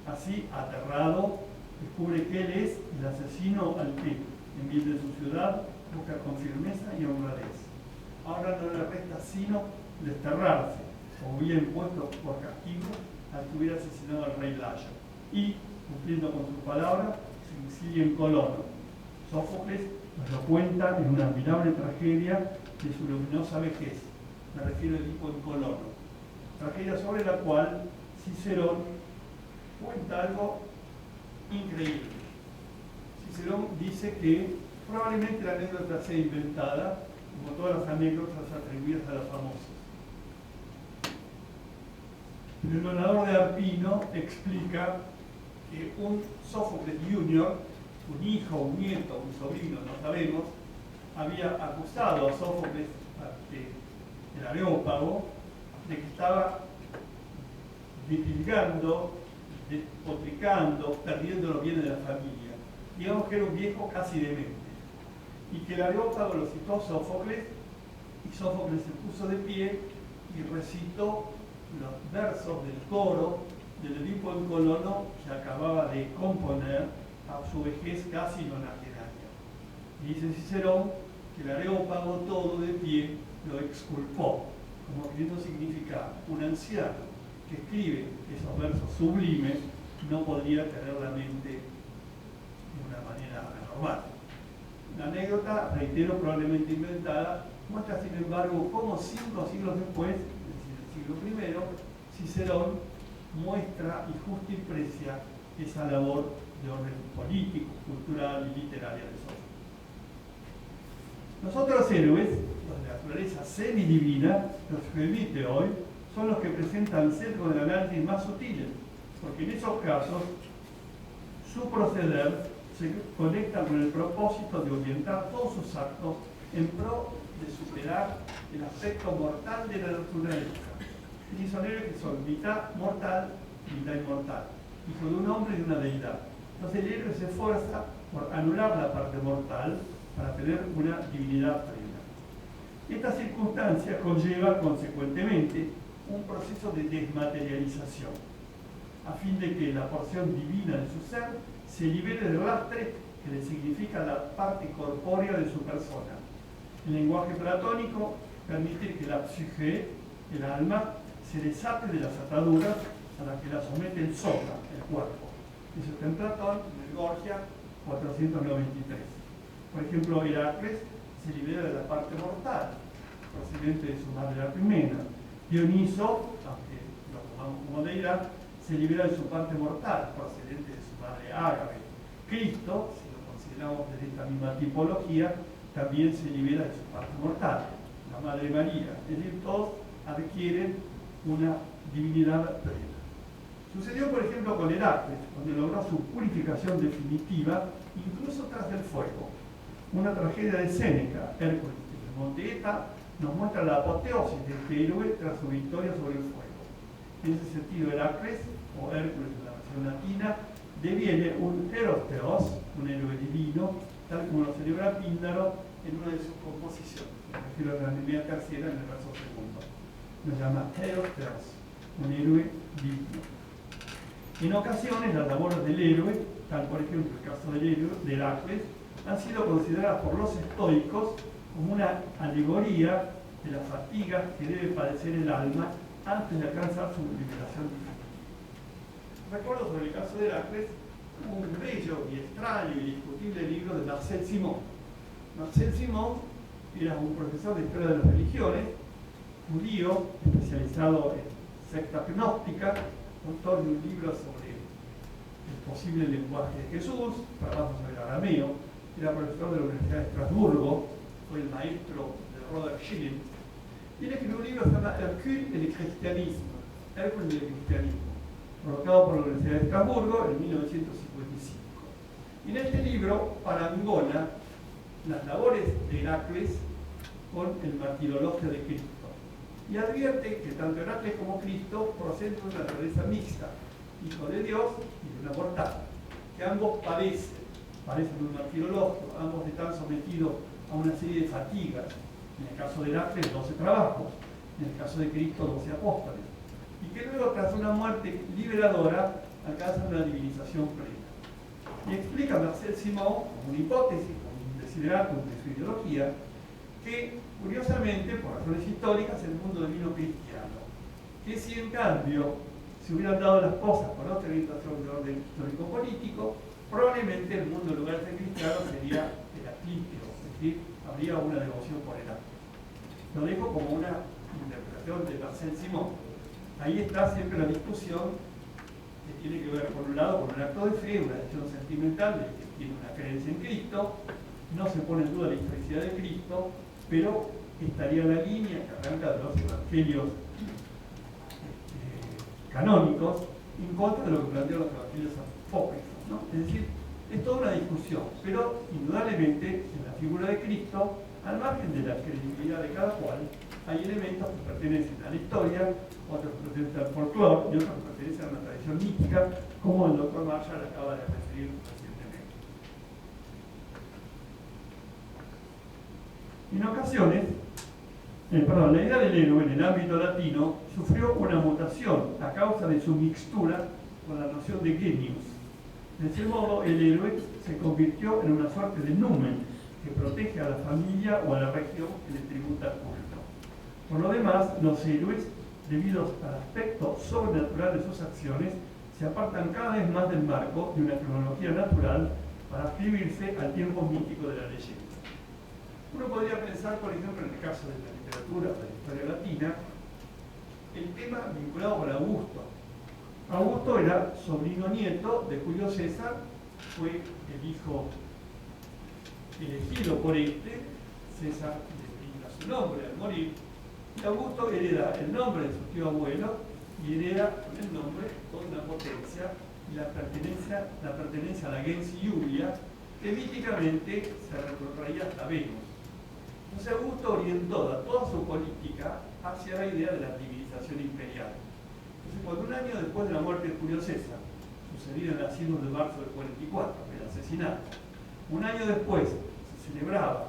Así, aterrado, descubre que él es el asesino al que, en bien de su ciudad, busca con firmeza y honradez. Ahora no le resta sino desterrarse, o bien puesto por castigo al que hubiera asesinado al rey Layo, y, cumpliendo con su palabra, se exilia en Colono. Sófocles nos lo cuenta en una admirable tragedia de su luminosa vejez, me refiero a Edipo en Colono, tragedia sobre la cual Cicerón cuenta algo increíble. Cicerón dice que probablemente la anécdota sea inventada, como todas las anécdotas atribuidas a los famosos. El donador de Arpino explica que un Sófocles Junior, un hijo, un nieto, un sobrino, no sabemos, había acusado a Sófocles, el Areópago, de que estaba divulgando, despotricando, perdiendo los bienes de la familia. Digamos que era un viejo casi demente. Y que el Areópago lo citó a Sófocles, y Sófocles se puso de pie y recitó los versos del coro del Edipo en Colono que acababa de componer a su vejez casi nonagenaria. Y dice Cicerón que el Areópago todo de pie lo exculpó, como queriendo significar un anciano que escribe esos versos sublimes no podría tener la mente de una manera anormal. La anécdota, reitero, probablemente inventada, muestra sin embargo cómo 5 siglos después, es decir, el siglo I, Cicerón muestra y justiprecia esa labor de orden político, cultural y literaria de Sófocles. Los otros héroes, los de naturaleza semidivina, los que emite hoy, son los que presentan sesgos del análisis más sutiles, porque en esos casos su proceder se conecta con el propósito de orientar todos sus actos en pro de superar el aspecto mortal de la naturaleza. Y son héroes que son mitad mortal, mitad inmortal, hijo de un hombre y de una deidad. Entonces el héroe se esfuerza por anular la parte mortal para tener una divinidad plena. Esta circunstancia conlleva consecuentemente un proceso de desmaterialización, a fin de que la porción divina de su ser se libere del lastre que le significa la parte corpórea de su persona. El lenguaje platónico permite que la psique, el alma, se desate de las ataduras a las que la somete el soma, el cuerpo. Eso está en Platón, en el Gorgia 493. Por ejemplo, Heracles se libera de la parte mortal, procedente de su madre Arquimena. Dioniso, aunque lo tomamos como deidad, se libera de su parte mortal, procedente de su madre Ágave. Cristo, si lo consideramos desde esta misma tipología, también se libera de su parte mortal, la Madre María. Es decir, todos adquieren una divinidad plena. Sucedió, por ejemplo, con Heracles, donde logró su purificación definitiva, incluso tras el fuego. Una tragedia de Séneca, Hércules, en el monte Eta, nos muestra la apoteosis de este héroe tras su victoria sobre el fuego. En ese sentido, Heracles, o Hércules en la versión latina, deviene un Herosteos, un héroe divino, tal como lo celebra Píndaro en una de sus composiciones. Me refiero a la Nemea Tercera en el verso segundo. Nos llama Herosteos, un héroe divino. En ocasiones, las labores del héroe, tal por ejemplo el caso del héroe, de Heracles, han sido consideradas por los estoicos como una alegoría de las fatigas que debe padecer el alma antes de alcanzar su liberación definitiva. Recuerdo sobre el caso de Heracles un bello y extraño y discutible libro de Marcel Simon. Marcel Simon era un profesor de historia de las religiones, judío, especializado en secta gnóstica, autor de un libro sobre el posible lenguaje de Jesús, tratando sobre el arameo. Era profesor de la Universidad de Estrasburgo, fue el maestro de Robert Schilling, y él escribió un libro que se llama Hercule et le Christianisme, Hércules y el cristianismo, colocado por la Universidad de Estrasburgo en 1955. Y en este libro parangona las labores de Heracles con el martirologio de Cristo. Y advierte que tanto Heracles como Cristo proceden de una naturaleza mixta, hijo de Dios y de una mortal, que ambos padecen un martirologio, ambos están sometidos a una serie de fatigas. En el caso de Heracles, 12 trabajos, en el caso de Cristo, 12 apóstoles, y que luego, tras una muerte liberadora, alcanzan una divinización plena. Y explica Marcel Simon, como una hipótesis, como un desideratum de su ideología, que curiosamente, por razones históricas, el mundo devino cristiano. Que si en cambio se hubieran dado las cosas con otra orientación de orden histórico-político, probablemente el mundo, en lugar de ser cristiano, sería heraclíteo, es decir, habría una devoción por Heracles. Lo dejo como una interpretación de Marcel Simon. Ahí está siempre la discusión que tiene que ver, por un lado, con un acto de fe, una decisión sentimental de que tiene una creencia en Cristo, no se pone en duda la historicidad de Cristo, pero estaría la línea que arranca de los evangelios canónicos en contra de lo que plantean los evangelios apócrifos, ¿no? Es decir, es toda una discusión, pero indudablemente en la figura de Cristo, al margen de la credibilidad de cada cual, hay elementos que pertenecen a la historia, otros que pertenecen al folclore y otros que pertenecen a una tradición mítica, como el doctor Marshall acaba de referir recientemente. En ocasiones, la idea del héroe en el ámbito latino sufrió una mutación a causa de su mixtura con la noción de genius. De ese modo, el héroe se convirtió en una suerte de numen que protege a la familia o a la región que le tributa culto. Por lo demás, los héroes debido al aspecto sobrenatural de sus acciones, se apartan cada vez más del marco de una cronología natural para ascribirse al tiempo mítico de la leyenda. Uno podría pensar, por ejemplo, en el caso de la literatura, de la historia latina, el tema vinculado con Augusto. Augusto era sobrino nieto de Julio César, fue el hijo elegido por este, César le brinda su nombre al morir, y Augusto hereda el nombre de su tío abuelo y hereda el nombre con una potencia y la pertenencia a la gens Iulia, que míticamente se retrotraía hasta Venus. Entonces Augusto orientó toda su política hacia la idea de la divinización imperial. Entonces, cuando un año después de la muerte de Julio César, sucedida en el siglo de marzo del 44, el asesinato, un año después se celebraba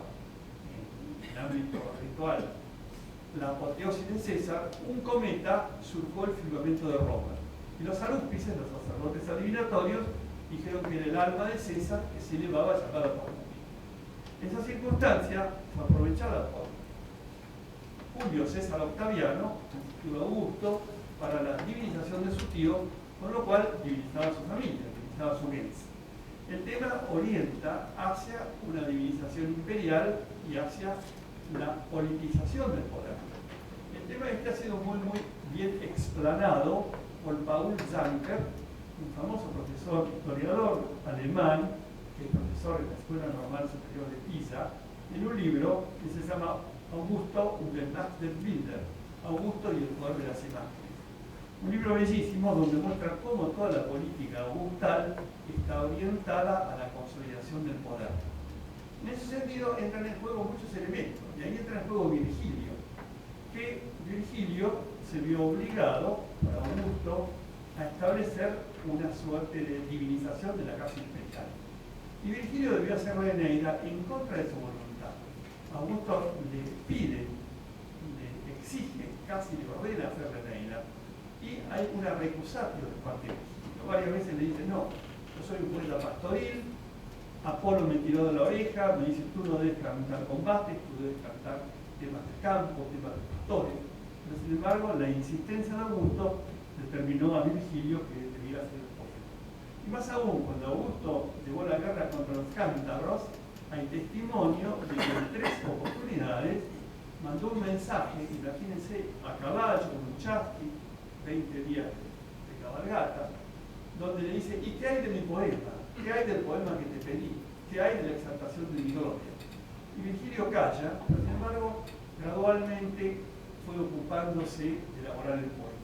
en el ámbito ritual la apoteosis de César, un cometa surcó el firmamento de Roma. Y los arúspices, los sacerdotes adivinatorios, dijeron que era el alma de César que se elevaba llamada por Júpiter. Esa circunstancia fue aprovechada por Julio César Octaviano, constituido Augusto, para la divinización de su tío, con lo cual divinizaba a su familia, divinizaba a su gens. El tema orienta hacia una divinización imperial y hacia la politización del poder. El tema este ha sido muy bien explanado por Paul Zanker, un famoso profesor historiador alemán, que es profesor en la Escuela Normal Superior de Pisa, en un libro que se llama Augusto und der Macht der Bilder, Augusto y el poder de las imágenes. Un libro bellísimo donde muestra cómo toda la política augustal está orientada a la consolidación del poder. En ese sentido entran en juego muchos elementos, y ahí entra en juego Virgilio, que Virgilio se vio obligado por Augusto a establecer una suerte de divinización de la casa imperial. Y Virgilio debió hacer la Eneida en contra de su voluntad. Augusto le pide, le exige, casi le ordena hacer la Eneida, y hay una recusatio de parte de Virgilio. Varias veces le dice, no, yo soy un poeta pastoril, Apolo me tiró de la oreja, me dice, tú no debes cantar combates, tú debes cantar temas de campo, temas de pastores. Pero sin embargo, la insistencia de Augusto determinó a Virgilio que debía ser el poeta. Y más aún, cuando Augusto llevó la guerra contra los cántabros, hay testimonio de que en 3 oportunidades mandó un mensaje, imagínense, a caballo, con un chasqui, 20 días de cabalgata, donde le dice, ¿y qué hay de mi poema? ¿Qué hay del poema que te pedí? ¿Qué hay de la exaltación de mi gloria? Y Virgilio calla, pero sin embargo, gradualmente fue ocupándose de elaborar el poema.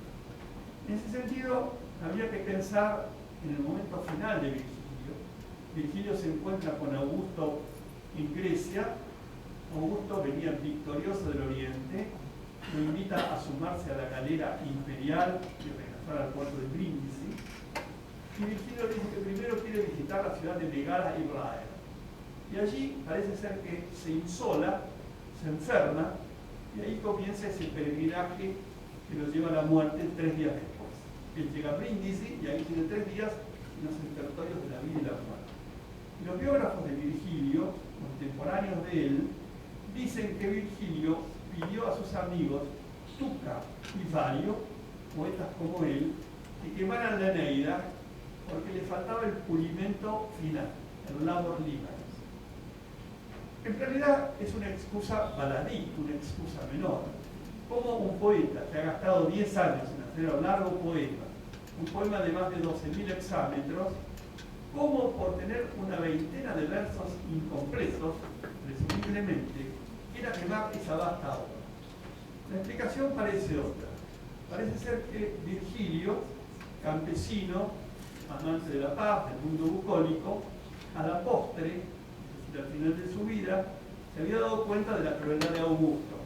En ese sentido, habría que pensar en el momento final de Virgilio. Virgilio se encuentra con Augusto en Grecia. Augusto venía victorioso del Oriente, lo invita a sumarse a la galera imperial y regresar al puerto de Brindisi. Y Virgilio dice que primero quiere visitar la ciudad de Megara y Blaer. Y allí parece ser que se insola, se enferma, y ahí comienza ese peregrinaje que lo lleva a la muerte 3 días después. Él llega a Brindisi y ahí tiene 3 días en los territorios de la vida y la muerte. Y los biógrafos de Virgilio, contemporáneos de él, dicen que Virgilio pidió a sus amigos Tuca y Vario, poetas como él, que quemaran la Eneida porque le faltaba el pulimento final, el labor limanis. En realidad es una excusa baladí, una excusa menor. Como un poeta que ha gastado 10 años en hacer un largo poema, un poema de más de 12.000 hexámetros, como por tener una veintena de versos incompletos, presumiblemente, quiera quemar esa vasta obra? La explicación parece otra. Parece ser que Virgilio, campesino, amante de la paz, del mundo bucólico, a la postre, es decir, al final de su vida, se había dado cuenta de la crueldad de Augusto.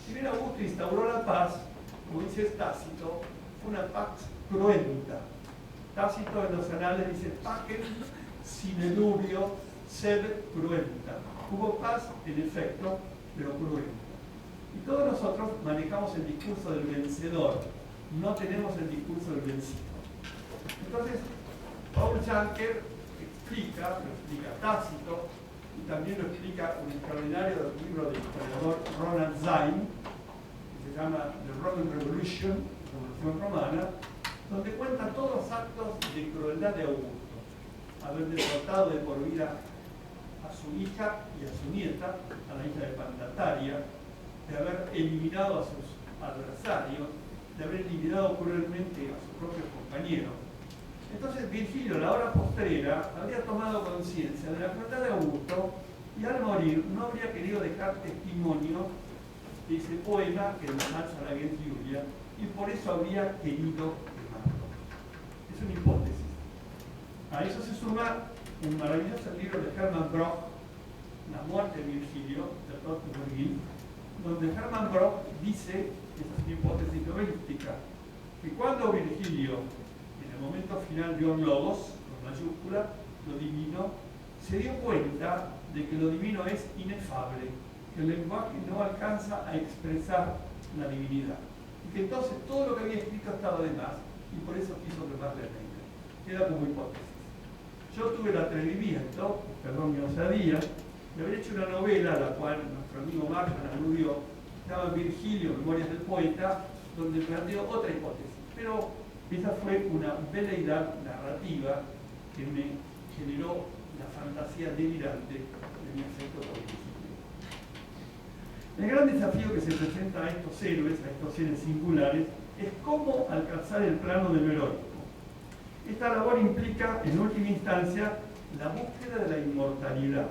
Si bien Augusto instauró la paz, como dice Tácito, fue una paz cruenta. Tácito en los anales dice, pacem sine dubio sed cruenta. Hubo paz, en efecto, pero cruenta. Y todos nosotros manejamos el discurso del vencedor, no tenemos el discurso del vencido. Entonces, Paul Zanker explica, lo explica Tácito, y también lo explica un extraordinario libro del historiador Ronald Syme, que se llama The Roman Revolution, Revolución Romana, donde cuenta todos los actos de crueldad de Augusto. Haber derrotado de por vida a su hija y a su nieta, a la hija de Pandataria, de haber eliminado a sus adversarios, de haber eliminado cruelmente a sus propios compañeros. Entonces Virgilio, a la hora postrera, habría tomado conciencia de la crueldad de Augusto y al morir no habría querido dejar testimonio de ese poema que ensalza la gens Julia y por eso habría querido quemarlo. Es una hipótesis. A eso se suma un maravilloso libro de Hermann Broch, La muerte de Virgilio, de Dr. Virgil, donde Hermann Broch dice, esa es una hipótesis novelística, que cuando Virgilio, en el momento final vio logos, con mayúscula, lo divino, se dio cuenta de que lo divino es inefable, que el lenguaje no alcanza a expresar la divinidad, y que entonces todo lo que había escrito estaba de más, y por eso quiso quemarle el reino. Queda como hipótesis. Yo tuve el atrevimiento, perdón mi osadía, de haber hecho una novela a la cual nuestro amigo Marshall aludió, se llama Virgilio, Memorias del Poeta, donde planteó otra hipótesis. Pero esa fue una veleidad narrativa que me generó la fantasía delirante de mi afecto por Virgilio. El gran desafío que se presenta a estos héroes, a estos seres singulares, es cómo alcanzar el plano de lo heroico. Esta labor implica, en última instancia, la búsqueda de la inmortalidad,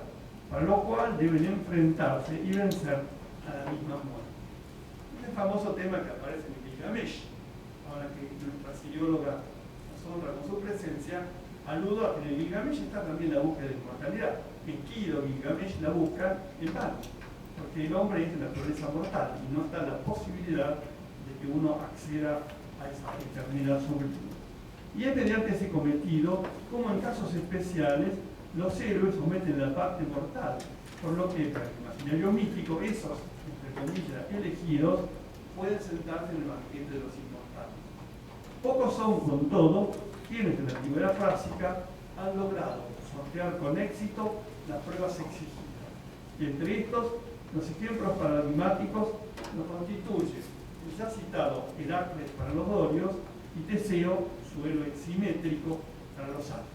para lo cual deben enfrentarse y vencer a la misma muerte. Este famoso tema que aparece en Gilgamesh, ahora que nuestra sirióloga nos honra con su presencia, aludo a que en el Gilgamesh está también la búsqueda de la inmortalidad. En Kido, Gilgamesh la busca en vano, porque el hombre es de naturaleza mortal y no está la posibilidad de que uno acceda a esa eternidad sublime. Y es mediante ese cometido, como en casos especiales, los héroes someten la parte mortal, por lo que para el imaginario mítico, esos, entre comillas, elegidos, pueden sentarse en el banquete de los inmortales. Pocos son, con todo, quienes en la antigüedad clásica han logrado sortear con éxito las pruebas exigidas. Y entre estos, los ejemplos paradigmáticos los constituyen el ya citado Heracles para los dorios y Teseo, su héroe simétrico, para los áticos.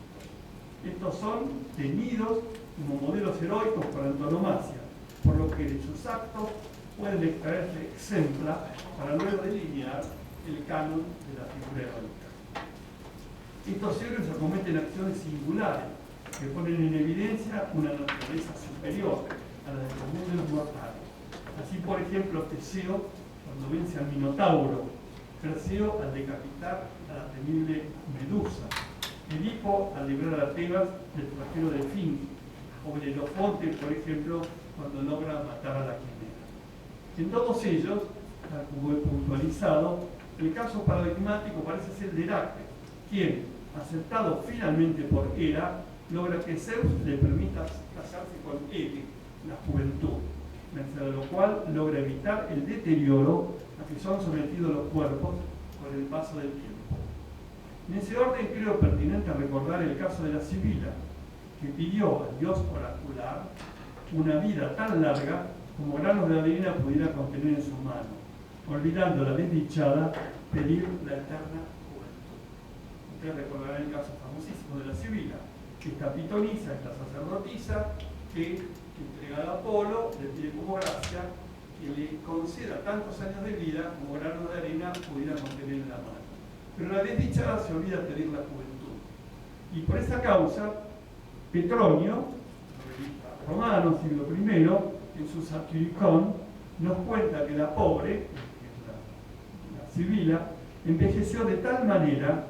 Estos son tenidos como modelos heroicos por antonomasia, por lo que de sus actos pueden extraerse ejemplos para luego delinear el canon de la figura heroica. Estos héroes acometen acciones singulares que ponen en evidencia una naturaleza superior a la del común de los mortales. Así, por ejemplo, Teseo, cuando vence al Minotauro, Perseo al decapitar a la temible Medusa, Edipo al librar a Tebas del flagelo Delfín, o Belerofonte, por ejemplo, cuando logra matar a la quimera. En todos ellos, tal como he puntualizado, el caso paradigmático parece ser de Heracles, quien, aceptado finalmente por Hera, logra que Zeus le permita casarse con Hebe, la juventud, gracias a lo cual logra evitar el deterioro a que son sometidos los cuerpos con el paso del tiempo. En ese orden creo pertinente recordar el caso de la Sibila, que pidió al dios oracular una vida tan larga como granos de arena pudiera contener en su mano, olvidando la desdichada pedir la eterna juventud. Ustedes recordarán el caso famosísimo de la Sibila, esta pitonisa, esta sacerdotisa, que entregada a Apolo le pide como gracia que le conceda tantos años de vida como granos de arena pudiera contener en la mano. Pero la desdichada se olvida pedir la juventud. Y por esa causa, Petronio, romano, siglo I, en su Satyricon, nos cuenta que la pobre, la Sibila, envejeció de tal manera,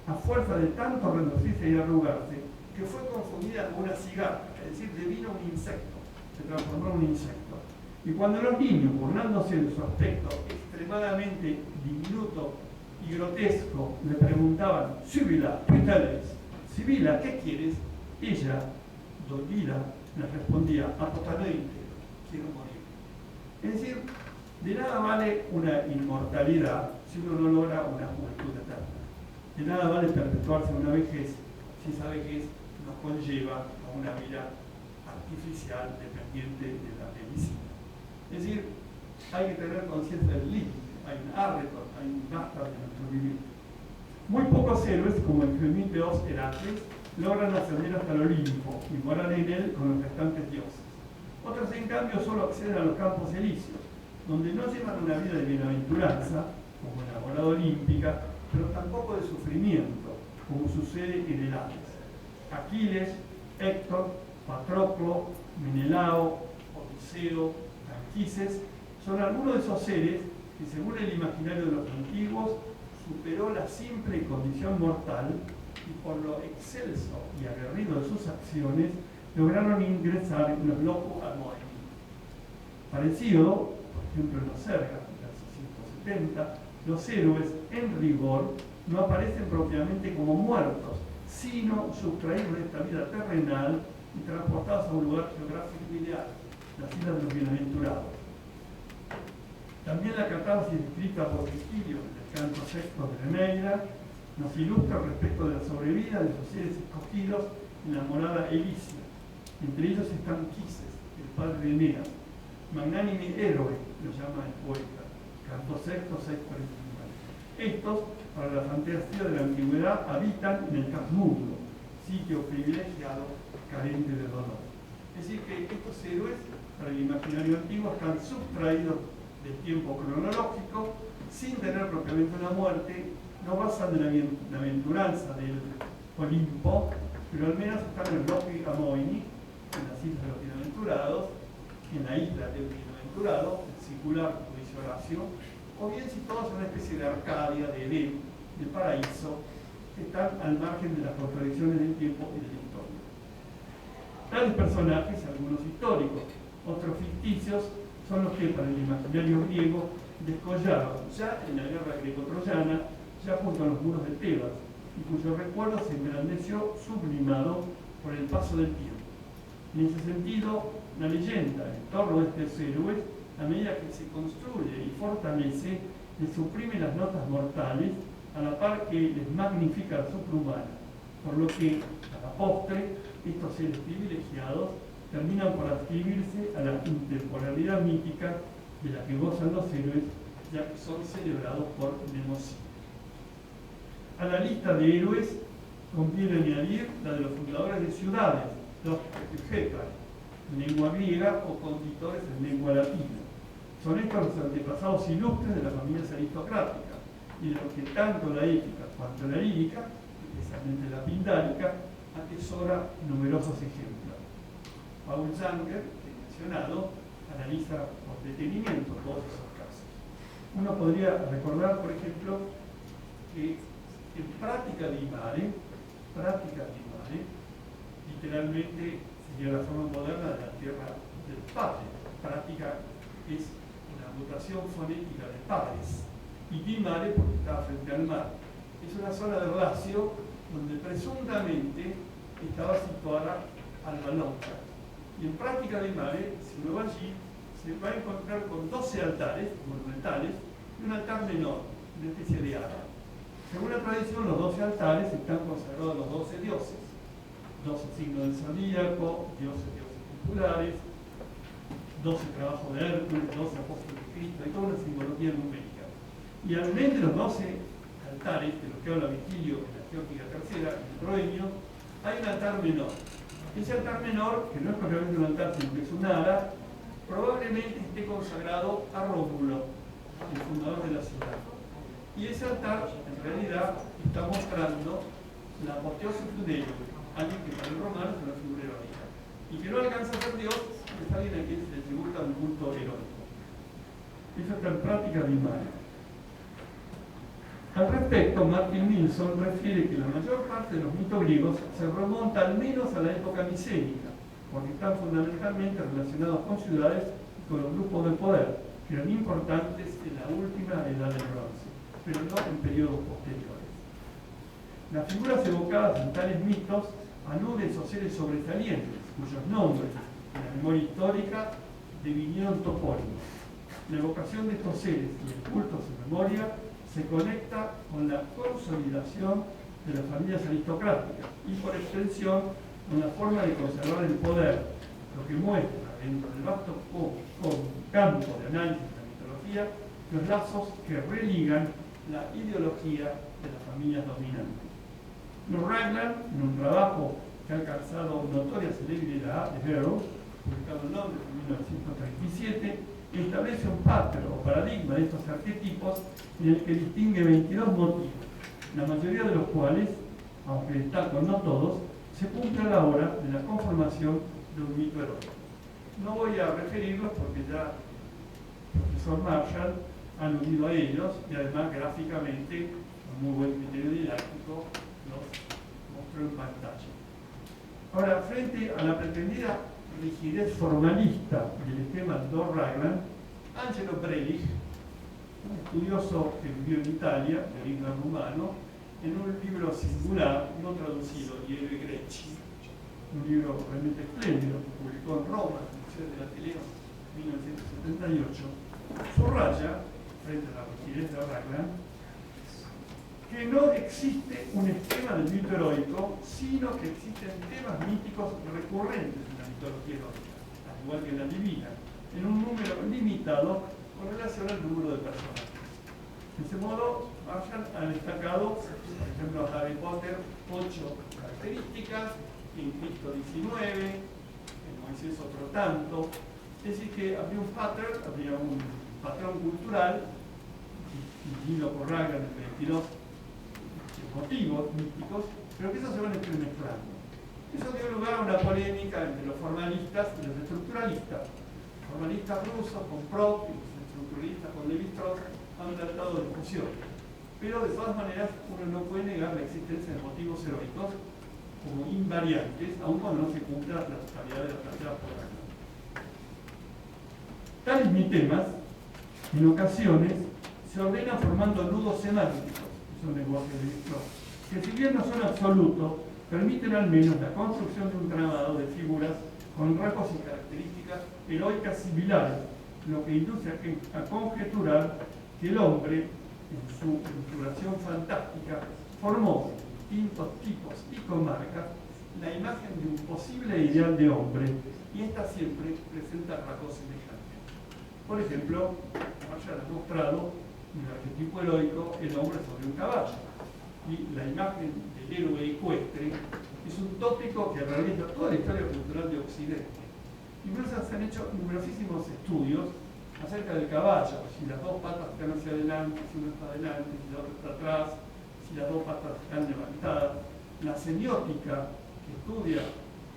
a fuerza de tanto reducirse y arrugarse, que fue confundida con una cigarra, es decir, devino un insecto, se transformó en un insecto. Y cuando los niños, burlándose de su aspecto extremadamente diminuto y grotesco, le preguntaban, Sibila, ¿qué tal es? Sibila, ¿qué quieres? Ella, dolida, les respondía, apostanamente, quiero morir. Es decir, de nada vale una inmortalidad si uno no logra una juventud eterna. De nada vale perpetuarse una vejez si esa vejez nos conlleva a una vida artificial dependiente de la medicina. Es decir, hay que tener conciencia del límite, hay un árbitro, hay un basta de nuestro vivir. Muy pocos héroes, como el Prometeos Heracles, logran ascender hasta el Olimpo y morar en él con los restantes dioses. Otros, en cambio, solo acceden a los campos elíseos, donde no llevan una vida de bienaventuranza, como en la morada olímpica, pero tampoco de sufrimiento, como sucede en el Hades. Aquiles, Héctor, Patroclo, Menelao, Odiseo, Anquises son algunos de esos seres que, según el imaginario de los antiguos, superó la simple condición mortal y por lo excelso y aguerrido de sus acciones lograron ingresar en los locos Amoeni. Parecido, por ejemplo, en los Sergas, en el 170, los héroes en rigor no aparecen propiamente como muertos, sino sustraídos de esta vida terrenal y transportados a un lugar geográfico ideal, las islas de los bienaventurados. También la catarsis descrita por Virgilio en el canto sexto de la Eneida nos ilustra respecto de la sobrevida de los seres escogidos en la morada elísea. Entre ellos están Quises, el padre de Eneas, magnánime héroe, lo llama el poeta, canto sexto 649. Estos, para la fantasía de la antigüedad, habitan en el Casmundo, sitio privilegiado, carente de dolor. Es decir, que estos héroes, para el imaginario antiguo, están sustraídos del tiempo cronológico, sin tener propiamente una muerte, no gozan de la bienaventuranza del Olimpo, pero al menos están en Loci Amoini, en las islas de los bienaventurados, en la isla del bienaventurado, el singular, como dice Horacio, o bien situados en una especie de Arcadia, de Edén, de paraíso, que están al margen de las contradicciones del tiempo y de la historia. Tales personajes, algunos históricos, otros ficticios, son los que para el imaginario griego descollaron ya en la guerra greco-troyana, ya junto a los muros de Tebas, y cuyo recuerdo se engrandeció sublimado por el paso del tiempo. En ese sentido, la leyenda en torno a estos héroes, a medida que se construye y fortalece, les suprime las notas mortales, a la par que les magnifica la suprahumana, por lo que, a la postre, estos seres privilegiados terminan por adscribirse a la intemporalidad mítica de la que gozan los héroes, ya que son celebrados por Mnemosyne. A la lista de héroes conviene añadir la de los fundadores de ciudades, los Egetas, en lengua griega, o conditores en lengua latina. Son estos los antepasados ilustres de las familias aristocráticas, y de los que tanto la épica cuanto la lírica, especialmente la pindárica, atesora numerosos ejemplos. Paul Sanger, que he mencionado, analiza con detenimiento todos esos casos. Uno podría recordar, por ejemplo, que en Prática di Mare, literalmente sería la forma moderna de la tierra del padre. Prática es una mutación fonética de padres, y di mare porque estaba frente al mar. Es una zona de Lacio donde presuntamente estaba situada Alba Longa. Y en Prática di Mare, si uno va allí, se va a encontrar con 12 altares monumentales y un altar menor, una especie de ara. Según la tradición, los 12 altares están consagrados a los 12 dioses, 12 signos del zodíaco, dioses populares, 12 trabajos de Hércules, 12 apóstoles de Cristo, y toda una simbología numérica. Y al medio de los 12 altares, de los que habla Virgilio en la Geórgica III, en el Roenio, hay un altar menor. Ese altar menor, que no es propiamente un altar, sino que es un ara, probablemente esté consagrado a Rómulo, el fundador de la ciudad. Y ese altar, en realidad, está mostrando la apoteosis de un héroe, alguien que para el romano es una figura heroica, y que no alcanza a ser Dios, es alguien a quien se le tributa un culto heroico. Eso está en Prática di Mare. Al respecto, Martin Nilsson refiere que la mayor parte de los mitos griegos se remonta al menos a la época micénica, porque están fundamentalmente relacionados con ciudades y con los grupos de poder, que eran importantes en la última edad del bronce, pero no en periodos posteriores. Las figuras evocadas en tales mitos aluden a esos seres sobresalientes, cuyos nombres en la memoria histórica devinieron topónimos. La evocación de estos seres y el culto a su memoria se conecta con la consolidación de las familias aristocráticas y, por extensión, con la forma de conservar el poder, lo que muestra, dentro del vasto campo de análisis de la mitología los lazos que religan la ideología de las familias dominantes. Lord Raglan, en un trabajo que ha alcanzado notoria celebridad, The Hero, publicado en Londres en 1937, establece un patrón o paradigma de estos arquetipos en el que distingue 22 motivos, la mayoría de los cuales, aunque destaco no todos, se cumple a la hora de la conformación de un mito heroico. No voy a referirlos porque ya el profesor Marshall ha aludido a ellos y además gráficamente, con muy buen criterio didáctico, los mostró en pantalla. Ahora, frente a la pretendida rigidez formalista del esquema de Lord Raglan, Angelo Brelich, un estudioso que vivió en Italia, de origen rumano, en un libro singular, no traducido, Diego y Greci, un libro realmente espléndido que publicó en Roma, en el Museo del Ateneo, en 1978, subraya, frente a la rigidez de Raglan, que no existe un esquema del mito heroico, sino que existen temas míticos recurrentes en la mitología heroica, al igual que en la divina, en un número limitado con relación al número de personajes. De ese modo, Marshall ha destacado, por ejemplo, a Harry Potter, 8 características, en Cristo 19, en Moisés otro tanto. Es decir, que había un patrón cultural, definido por Raglan en 22 motivos míticos, pero que esos se van entremezclando. Eso dio lugar a una polémica entre los formalistas y los estructuralistas. Los formalistas rusos con Proust y los estructuralistas con Levi-Strauss han tratado discusiones. Pero de todas maneras uno no puede negar la existencia de motivos heroicos como invariantes, aun cuando no se cumpla la totalidad de las planteadas por Raglan. Tales mitemas, en ocasiones, se ordenan formando nudos semánticos, que son lenguajes de Levi-Strauss, que si bien no son absolutos, permiten al menos la construcción de un tramado de figuras con rasgos y características heroicas similares, lo que induce a conjeturar que el hombre, en su estructuración fantástica, formó distintos tipos y comarcas la imagen de un posible ideal de hombre, y esta siempre presenta rasgos semejantes. Por ejemplo, Marshall ha mostrado en el arquetipo heroico el hombre sobre un caballo, y la imagen del héroe ecuestre es un tópico que realiza toda la historia cultural de Occidente. Incluso se han hecho numerosísimos estudios acerca del caballo, si las dos patas están hacia adelante, si uno está adelante, si la otra está atrás, si las dos patas están levantadas. La semiótica que estudia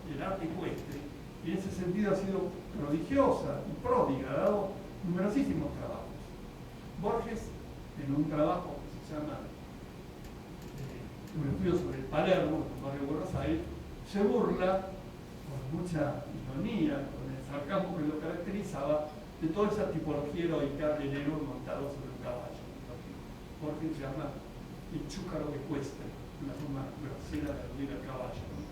el arte ecuestre, en ese sentido ha sido prodigiosa y pródiga, ha dado numerosísimos trabajos. Borges, en un trabajo que se llama un estudio sobre Palermo, en el barrio de Buenos Aires, se burla con mucha ironía, con el sarcasmo que lo caracterizaba, de toda esa tipología heroica del héroe montado sobre un caballo. Borges se llama el chúcaro ecuestre, una forma grosera de aludir al caballo, ¿no?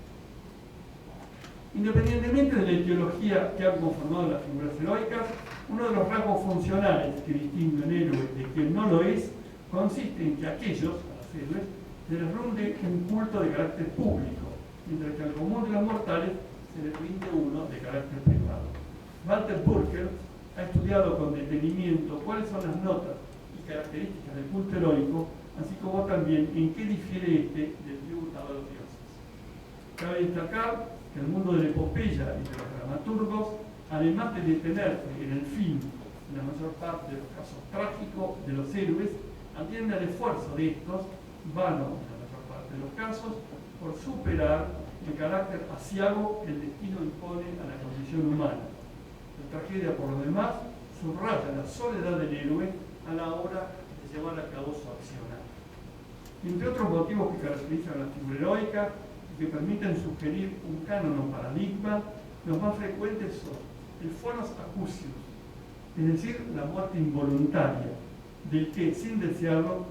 Independientemente de la etiología que han conformado las figuras heroicas, uno de los rasgos funcionales que distingue un héroe de quien no lo es, consiste en que aquellos, a los héroes, se les rinde un culto de carácter público, mientras que al común de los mortales se les rinde uno de carácter privado. Walter Burkert ha estudiado con detenimiento cuáles son las notas y características del culto heroico, así como también en qué difiere este del tributo a los dioses. Cabe destacar que el mundo de la epopeya y de los dramaturgos, además de detenerse en el fin, en la mayor parte de los casos trágicos de los héroes, atiende al esfuerzo de estos, vano en la mayor parte de los casos, por superar el carácter aciago que el destino impone a la condición humana. La tragedia, por lo demás, subraya la soledad del héroe a la hora de llevar a cabo su accionar. Entre otros motivos que caracterizan la figura heroica y que permiten sugerir un canon o paradigma, los más frecuentes son el fonos accusius, es decir, la muerte involuntaria, del que, sin desearlo,